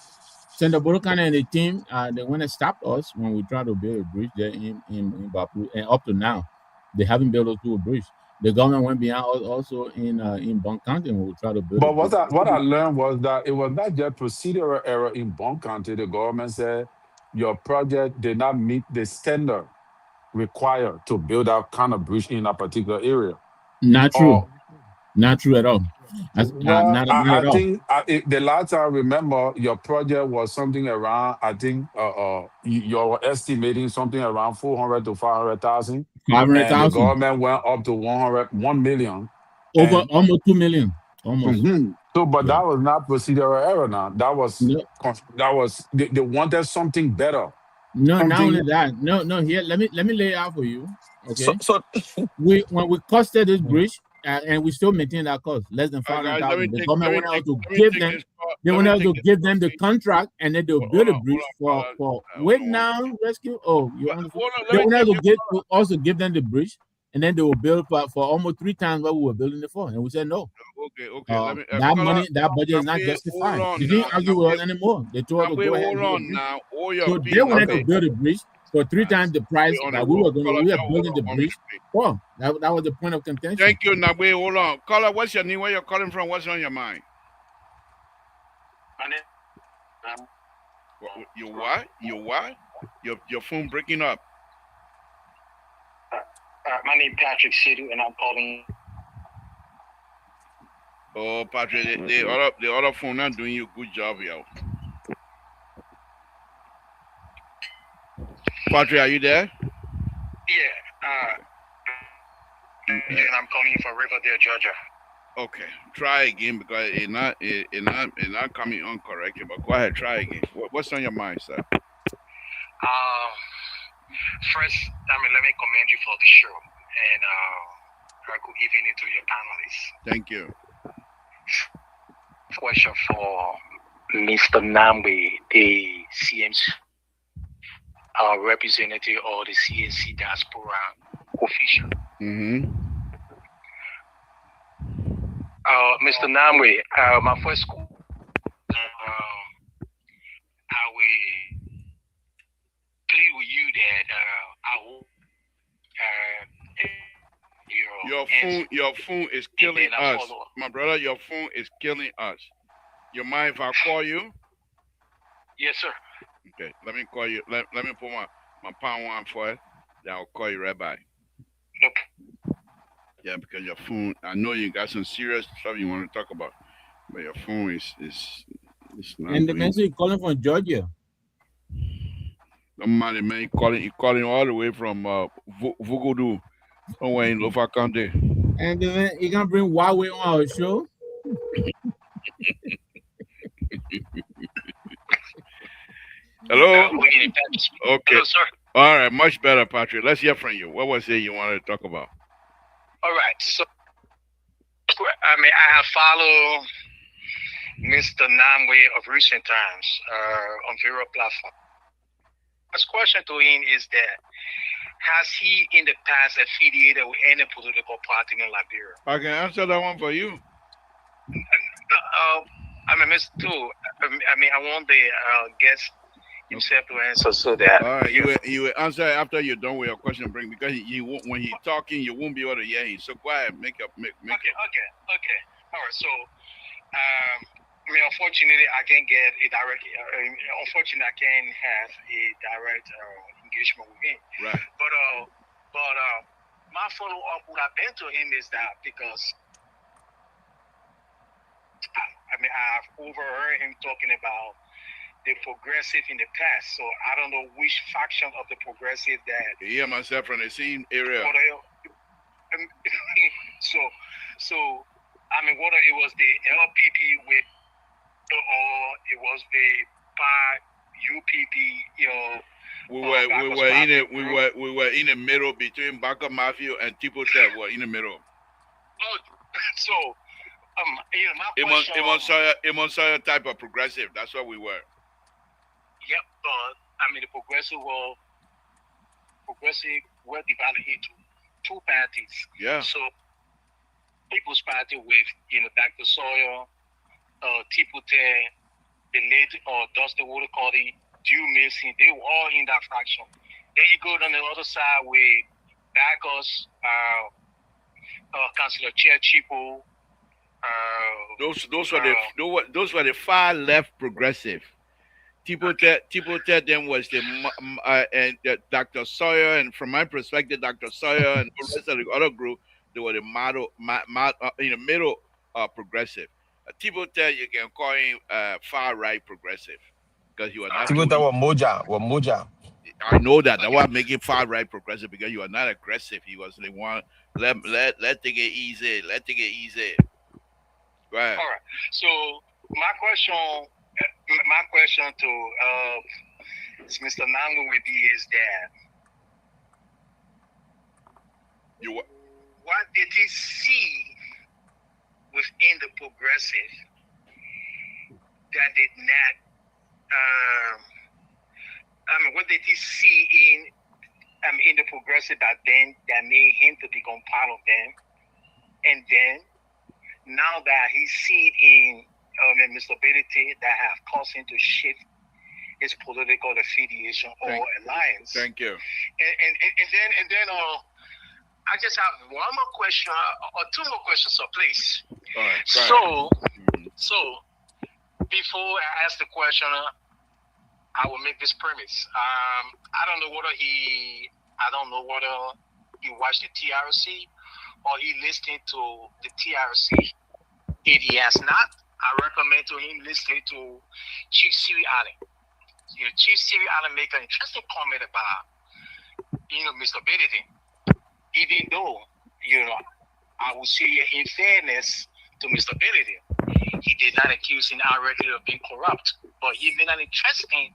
Senator Botokane and the team, they went and stopped us when we tried to build a bridge there in Bapulu, and up to now, they haven't built us to a bridge. The government went behind us also in Bon County when we tried to build a But bridge. what I learned was that it was not just procedural error in Bon County. The government said your project did not meet the standard required to build that kind of bridge in a particular area. Not true. Or Not true at all. well, Not I at all. think the last time I remember your project was something around. I think you're estimating something around 400 to 500,000, Five hundred and the thousand, government went up to 100, 1 million, over and almost 2 million, almost. so, but Yeah. that was not procedural error. Now No, they wanted something better, no. Not only something. that. No, no. Here, let me lay it out for you. So Okay. so When we costed this bridge, and we still maintain that cost, less than All five right, hundred guys, let me thousand. The take government let me went out take to let me give take them. this call. They Let went me out take to this give call, them the please. contract, and then they'll build a Hold bridge on, for caller. wait Hold on. now rescue. Oh, you understand? Hold on. Let They me went out take to this get call. to also give them the bridge, and then they will build for almost three times what we were building it for, and we said no. Okay, okay. Let me That caller. money, that budget is not Nabwe, hold justified. They on didn't now. argue with us anymore. They told us to Nabwe, go ahead and hold do the on bridge. now. Hold your So they peace, wanted to Okay. Nabwe. build a bridge for three times the We price on the that road. Caller, we were just hold building on the 1 minute, bridge please. for. That was the point of contention. Thank you, Nabwe. Hold on. Caller, what's your name? Where you're calling from? What's on your mind? My name um, You what? You what? Your phone breaking up. my name Patrick Sidhu, and I'm calling. Oh, Patrick, the other phone not doing you a good job, yo. Patrick, are you there? Yeah, and I'm calling from Riverdale, Georgia. Okay, try again because it not coming on correctly. But go ahead, try again. What's on your mind, sir? First, let me commend you for the show, and good evening to your panelists. Thank you. Question for Mr. Namwe, the CMC representative or the CNC diaspora official. Mr. Namwe, my first question, I will plead with you that I hope your phone is killing us, my brother. Your phone is killing us. You mind if I call you? Yes, sir. Okay, let me call you. Let me put my pound one for it. Then I'll call you right back. Okay. Yeah, because your phone. I know you got some serious stuff you want to talk about, but your phone is not. And the man said calling from Georgia. Somebody man, he calling all the way from Vugudu, somewhere in Lofa County. And the man, he can bring Huawei on our show. Hello. Okay. Hello, sir. All right, much better, Patrick. Let's hear from you. What was it you wanted to talk about? All right. So, I have followed Mr. Namwe of recent times on various platforms. First question to him is that has he in the past affiliated with any political party in Liberia? I can answer that one for you. Mr. Two. I want the guest himself to answer so that. All right, you will answer after you're done with your question. Bring because he won't, when he's talking, you won't be able to hear him. So go ahead, make up. Okay. All right. So, unfortunately, I can't get a direct. Unfortunately, I can't have a direct engagement with him. Right. But my follow up would have been to him is that because I've overheard him talking about the progressive in the past. So I don't know which faction of the progressive that. Yeah, myself from the same area. So whether it was the LPP with, or it was the UPP, we were in the middle between Baka Mafia and Tipo Tech. We're in the middle. So my question. Imon Sawyer type of progressive. That's what we were. Yep, but the progressive were divided into two parties. Yeah. So People's Party with Dr. Sawyer, Tipute, the late Dusty Woodcotty, Dew Mason, they were all in that faction. Then you go on the other side with Bacchus, Councillor Chair Chipo. Those were the far left progressive. Tipute then was the Dr. Sawyer, and from my perspective, Dr. Sawyer and the rest of the other group, they were the in the middle progressive. Tipute, you can call him far right progressive because you are not. Tipute was Moja. I know that. That's why I'm making far right progressive because you are not aggressive. He was the one. Let take it easy. Let take it easy. Go ahead. All right. So my question to Mr. Nango would be is that what did he see within the progressive that did not, um, what did he see in the progressive that then that made him to become part of them, and then now that he see in instability that have caused him to shift his political affiliation or alliance. Thank you. And then I just have one more question or two more questions, so please. All right. So, so before I ask the question, I will make this premise. I don't know whether he watched the TRC or he listened to the TRC. If he has not, I recommend to him listening to Chief Siri Allen. Chief Siri Allen make an interesting comment about Mr. Benedict. Even though I would say in fairness to Mr. Benedict, he did not accuse him outrightly of being corrupt, but he made an interesting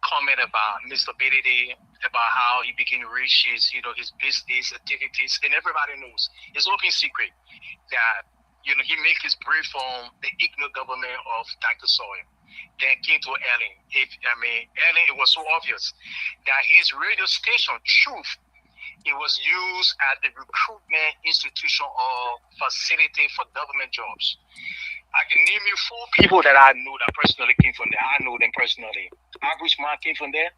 comment about Mr. Benedict, about how he began to reach his business activities, and everybody knows it's open secret that he made his brief from the ignorant government of Dr. Sawyer. Then came to Ellen. Ellen, it was so obvious that his radio station, Truth, it was used as the recruitment institution or facility for government jobs. I can name you 4 people that I know that personally came from there. I know them personally. Agush Ma came from there.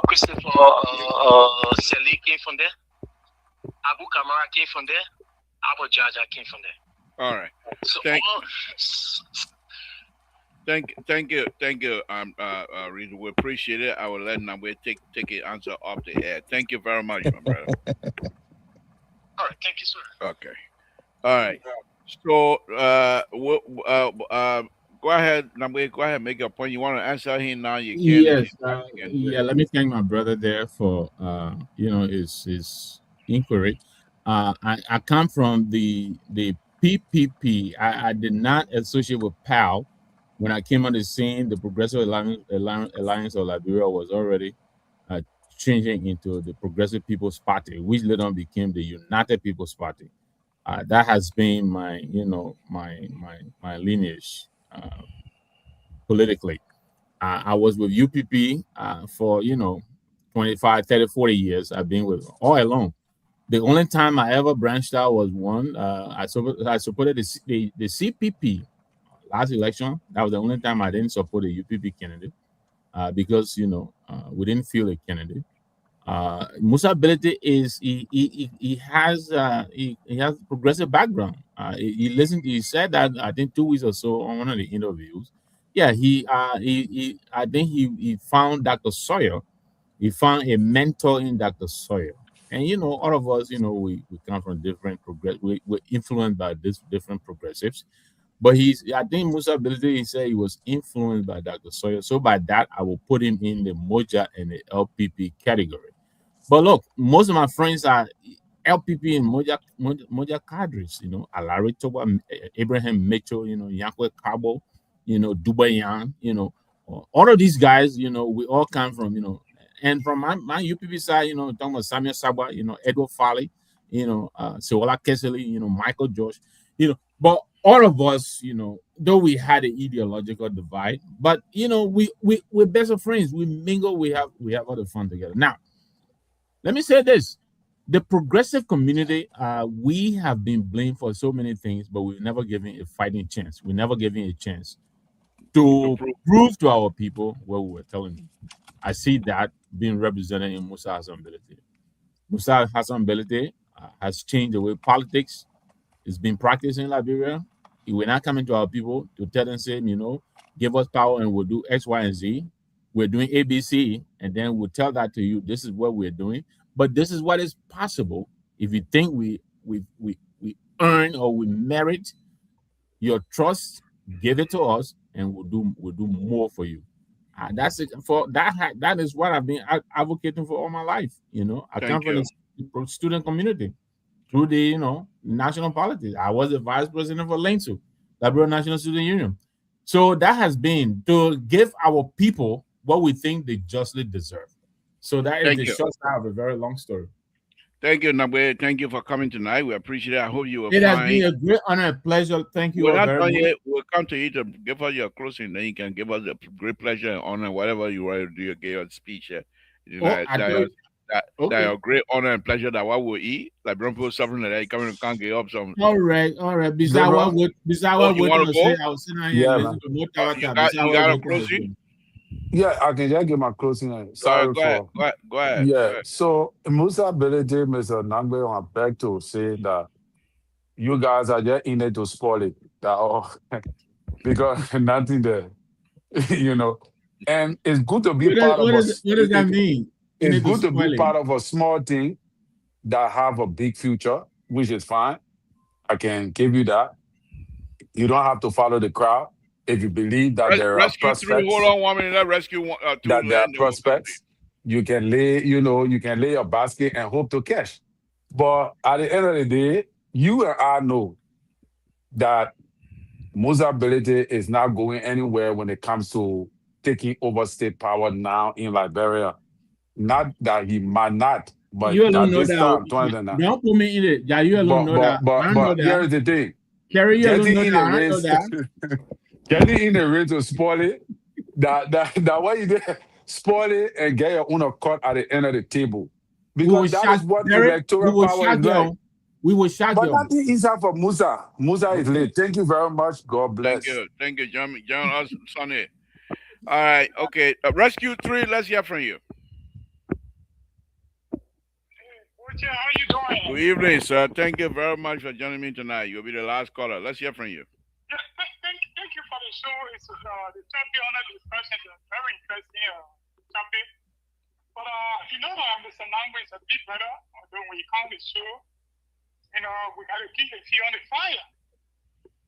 Christopher Selig came from there. Abu Kamara came from there. Abu Jaja came from there. All right. So Thank you. Rita, we appreciate it. I will let Nabwe take an answer off the air. Thank you very much, my brother. All right, thank you, sir. Okay. All right. So, go ahead, Nabwe. Go ahead, make your point. You want to answer him now? You can. Yes, yeah. Let me thank my brother there for his inquiry. I come from the PPP. I did not associate with PAL when I came on the scene. The Progressive Alliance of Liberia was already changing into the Progressive People's Party, which later on became the United People's Party. That has been my my lineage politically. I was with UPP for 25, 30, 40 years. I've been with all along. The only time I ever branched out was one. I supported the CPP last election. That was the only time I didn't support a UPP candidate because we didn't feel a candidate. Musa ability is he has progressive background. He said that I think 2 weeks or so on one of the interviews. Yeah, he I think he found Dr. Sawyer. He found a mentor in Dr. Sawyer. And all of us, we come from different we're influenced by this different progressives. But I think Musa ability, he said he was influenced by Dr. Sawyer. So by that, I will put him in the Moja and the LPP category. But look, most of my friends are LPP and Moja cadres, Alari Toba, Abraham Mitchell, Yankwe Cabo, Dubai Yan, all of these guys, we all come from, and from my UPP side, talking about Samuel Saba, Edward Foley, Seola Kessley, Michael Josh, but all of us, though we had an ideological divide, but we're best of friends. We mingle, we have all the fun together. Now, let me say this. The progressive community, we have been blamed for so many things, but we've never given a fighting chance. We never given a chance to prove to our people what we were telling them. I see that being represented in Musa Hassan Belete. Musa Hassan Belete has changed the way politics is being practiced in Liberia. We're not coming to our people to tell them, say, give us power and we'll do X, Y, and Z. We're doing ABC, and then we'll tell that to you. This is what we're doing, but this is what is possible if you think we earn or we merit your trust. Give it to us, and we'll do more for you. That's it. For that, that is what I've been advocating for all my life. I come from the student community through the national politics. I was the vice president for LANSU, Liberal National Student Union. So that has been to give our people what we think they justly deserve. So that is the short side of a very long story. Thank you, Nabwe. Thank you for coming tonight. We appreciate it. I hope you will It has find. been a great honor and pleasure. Thank you We're all not very done much. yet. We'll come to you to give us your closing. Then you can give us a great pleasure and honor, whatever you want to do. You give your speech. You Oh, know, I thought, that okay. your great honor and pleasure that what we'll eat. Like, don't put something like that. You come and can't get up some. All right. Liberal? Oh, Bisawa you would want to say go? I was sitting here and Yeah, listen man. to more You Tawata. you Bisawa got a would closing? go. Yeah, I can just get my closing. Sorry Go ahead. for. Go ahead. Go ahead. Go Yeah, ahead. so Musa Belede, Mr. Nangbe, I beg to say that you guys are just in it to spoil it. That all because nothing there, you know. And it's good to be part of us. What does that mean? You It's need to good to be spoil it. part of a small thing that have a big future, which is fine. I can give you that. You don't have to follow the crowd. If you believe that there are Rescue three. Hold prospects, on 1 minute. Let rescue two that there are land. Then we'll come to you. prospects, you can lay a basket and hope to cash. But at the end of the day, you and I know that Musa Belete is not going anywhere when it comes to taking over state power now in Liberia. Not that he might not, but You alone at know this that. time, 2029. Don't put me in it. Yeah, you alone know that. I don't know But here that. is the thing: Terry, you alone getting know in that. the I don't know race, that. getting in the race to spoil it. That what you did, spoil it and get your own cut at the end of the table, We will because that shot is what Terry. We electoral will power shot is like. you. We will shot But you. nothing easier for Musa. Musa is Okay. late. Thank you very much. God Thank bless. you. Thank you, John. John us, Sonny. All right. Okay. Rescue three. Let's hear from you. Uche, how you Good doing? evening, sir. Thank you very much for joining me tonight. You'll be the last caller. Let's hear from you. Yeah, thank you for the show. It's the champion honor discussion. It's very interesting, champion. But you know that Mr. Nangwe is a big brother. Although when you come to the show, we got to keep the fear on the fire.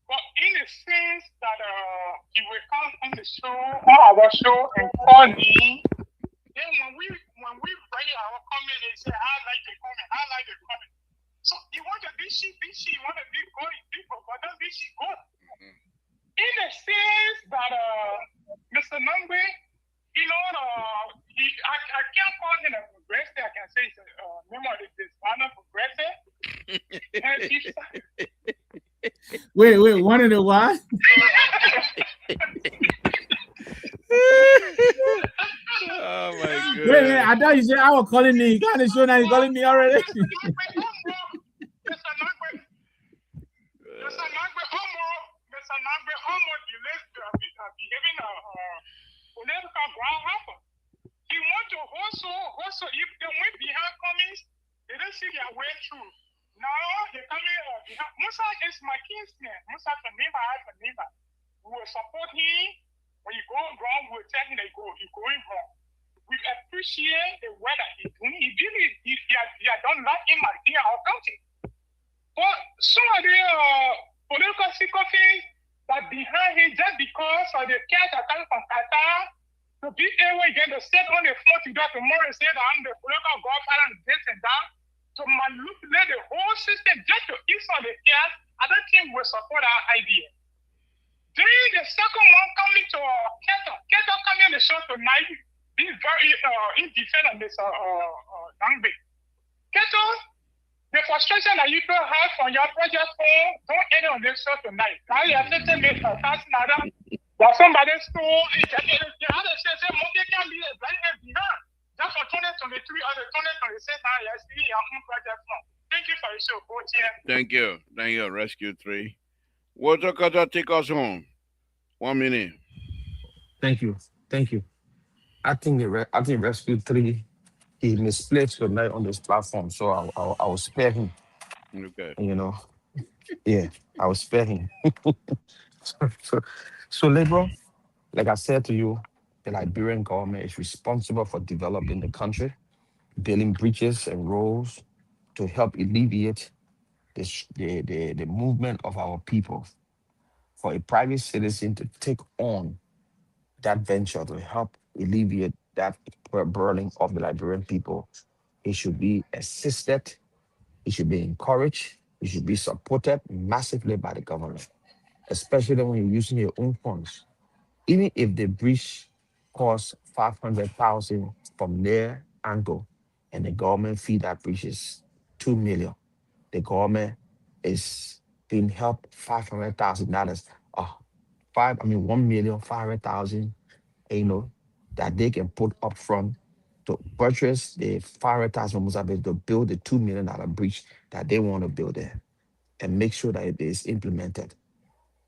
But in the sense that he will come on the show, on our show, and call me. Then when we write our comment, they say, I like the comment, I like the comment. So you want to be she, you want to be going, people, but don't be she go. In the sense that Mr. Nangwe, I can't call him a progressive. I can say he's a member of the dishonor progressive. And Wait. One in the what? Oh my Wait. god. I thought you said I was calling me. You got the show now. You calling me already? Mr. Nangwe, almost behaving political groundhopper. He want to also, if they went behind comings, they don't see their way through. Now they coming behind. Musa is my kinsman. Musa for neighbor, I for neighbor. We will support him. When you go wrong, we'll tell him you're going wrong. We appreciate the work that he's doing. He had done that in our country. But some of the political things that behind him just because of the cash that comes from Qatar to be able again to sit on the floor to that tomorrow and say that I'm the political godfather and this and that, to manipulate the whole system just to eat some of the cash, I don't think we support our idea. Then the second one coming to Keto. Keto coming on the show tonight. He's very independent, Mr. Nangbe. Keto, the frustration that you don't have on your project phone, don't end on this show tonight. Now you have to tell me that somebody stole and the other says, Monday can be a blind and behind. Just for 2023 or the 2026, now you see your own project phone. Thank you for your show, both here. Thank you. Thank you, Rescue 3. Water Cutter, take us home. 1 minute. Thank you. I think Rescue 3, he misplaced tonight on this platform, so I will spare him. Okay. You know, yeah, I will spare him. so, so liberal, like I said to you, the Liberian government is responsible for developing the country, building bridges and roads to help alleviate the movement of our people. For a private citizen to take on that venture to help alleviate that burning of the Liberian people, it should be assisted, it should be encouraged, it should be supported massively by the government, especially when you're using your own funds. Even if the bridge costs 500,000 from their angle and the government fee that bridges, 2 million. The government is being helped $500,000. Five, I mean 1,500,000, that they can put up front to purchase the 500,000 Mozambique to build the $2 million bridge that they want to build there and make sure that it is implemented.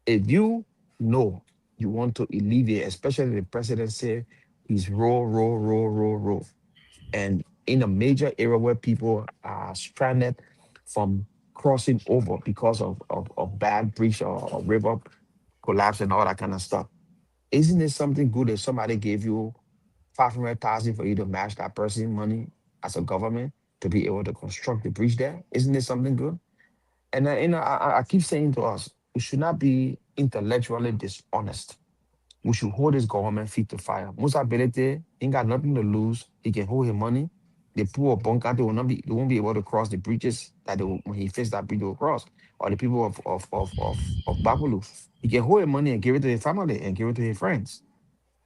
If you know you want to alleviate, especially the president said he's roll, and in a major area where people are stranded from crossing over because of bad bridge or river collapse and all that kind of stuff. Isn't it something good if somebody gave you 500,000 for you to match that person money as a government to be able to construct the bridge there? Isn't it something good? And I keep saying to us, we should not be intellectually dishonest. We should hold his government feet to fire. Musa Belete ain't got nothing to lose. He can hold his money. The poor of Bonkante they won't be able to cross the bridges that when he faced that bridge, they will cross. Or the people of Babalu. He can hold his money and give it to his family and give it to his friends.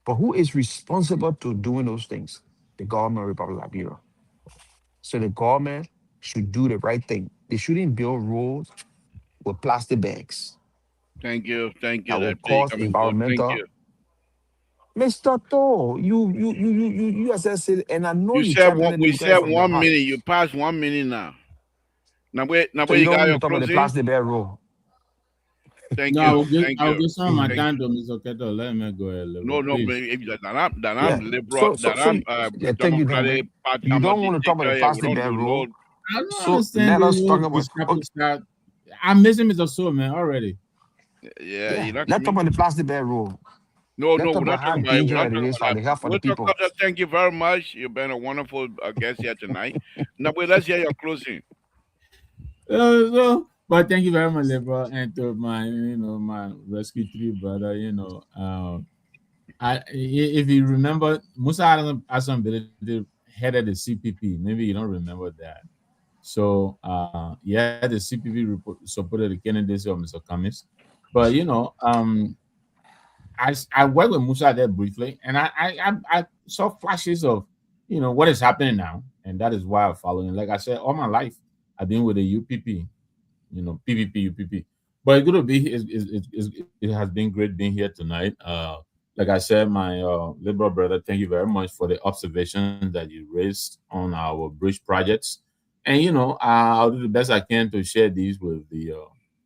But who is responsible to doing those things? The government of Republic of Liberia. So the government should do the right thing. They shouldn't build roads with plastic bags Thank you. Thank you. that will That play cause coming good. Thank environmental. you. Mr. To, you as I said, and I know You you said chat one. many We because said from your one heart. minute. You passed 1 minute now. Now So where you you don't got want me your to talk about the closing? plastic bag rule. Thank No, you. Thank I will you. give some of my Mhm. Thank time you. to Mr. Keto. Let me go ahead, No, liberal. no, Please. if that I'm Yeah. liberal, So that so I'm yeah, thank you, Nangbe. democratic party. You I'm not don't want to talk about dictator the here. We plastic don't bag do no. rule. I don't So understand let the us talk whole about discrepancy. I'm missing Mr. Soul, man, already. Yeah, yeah. you're not Let's talk coming. about the plastic bag rule. No, Let's no, talk we're about not how talking about it. We're dangerous not it talking is about for that. the health of the We'll talk people. about that. Thank you very much. You've been a wonderful guest here tonight. Now, let's hear your closing. But thank you very much, liberal, and to my, my rescue three brother. If you remember, Musa Hassan Belede headed the CPP. Maybe you don't remember that. So, yeah, the CPP supported the candidacy of Mr. Cummings. But, I worked with Musa there briefly, and I saw flashes of, what is happening now. And that is why I'm following. Like I said, all my life, I've been with the UPP, PVP, UPP. But it's good to be here. It has been great being here tonight. Like I said, my liberal brother, thank you very much for the observations that you raised on our bridge projects. And I'll do the best I can to share these with the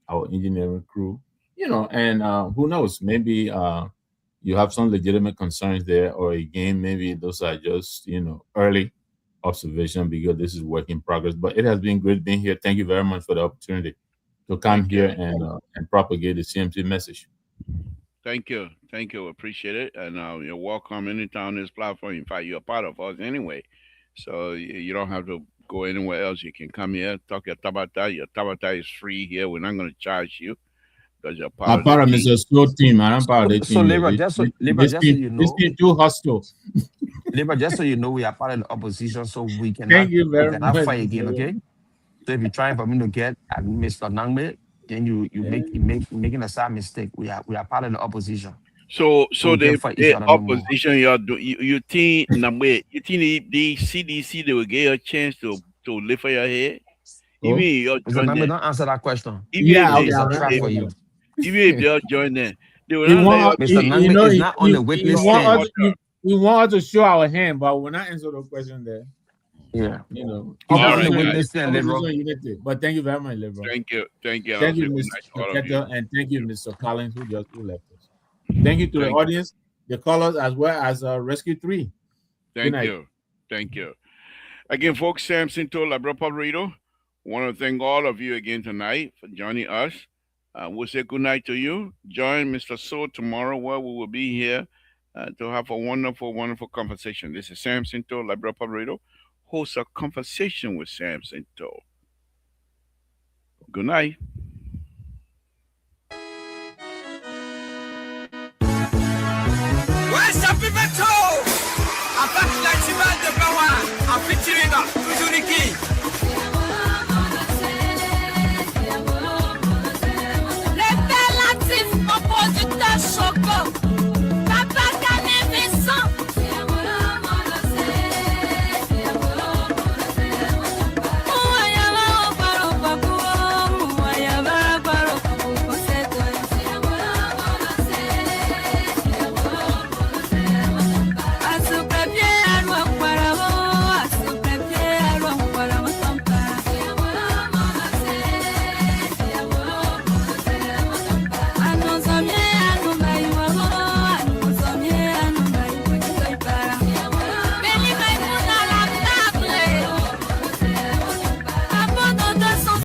our engineering crew. And who knows? Maybe you have some legitimate concerns there, or again, maybe those are just early observation because this is work in progress. But it has been great being here. Thank you very much for the opportunity to come Thank here you. and propagate the CMC message. Thank you. Thank you. Appreciate it. And you're welcome anytime on this platform. In fact, you're a part of us anyway. So you don't have to go anywhere else. You can come here, talk your tabata. Your tabata is free here. We're not going to charge you because you're part I'm of the part of team. Mr. Slow team. I'm part of the So team here. Libra, just so you This know, team too hostile. Libra, just so you know, we are part of the opposition, so Thank you we very cannot much, fight again, Mr. okay? So if you're trying for me to get at Mr. Nangme, then you making a sad mistake. We are part of the opposition, so So we the can't fight each the other no more. opposition you think now wait, you think the CDC they will get you a chance to lift for your head? Even Oh, if you Mr. join Nangme, them, don't answer that question. even if yeah, they okay. It's a if trap they for you. even if they all join them, they will He not let you want Mr. drink Nangme is not on the he witness want us stand. water. he want us to show our hand, but we're not answer the question there. Yeah. He's not All on the right, Opposition, guys. witness stand, opposition liberal. unity. But thank you very much, Lebron. Thank you, and I'll Thank say you, good Mr. night to all of you. Keto, and thank you, Mr. Collins, who left us. Thank you to the Thank audience, the callers, as well as Rescue 3. Good thank night. you, thank you. Again, folks, Samson to Labra Pablito. Want to thank all of you again tonight for joining us. We'll say good night to you. Join Mr. So tomorrow where we will be here to have a wonderful, wonderful conversation. This is Samson to Labra Pablito, host a conversation with Samson to. Good night. What's up, Pivetto?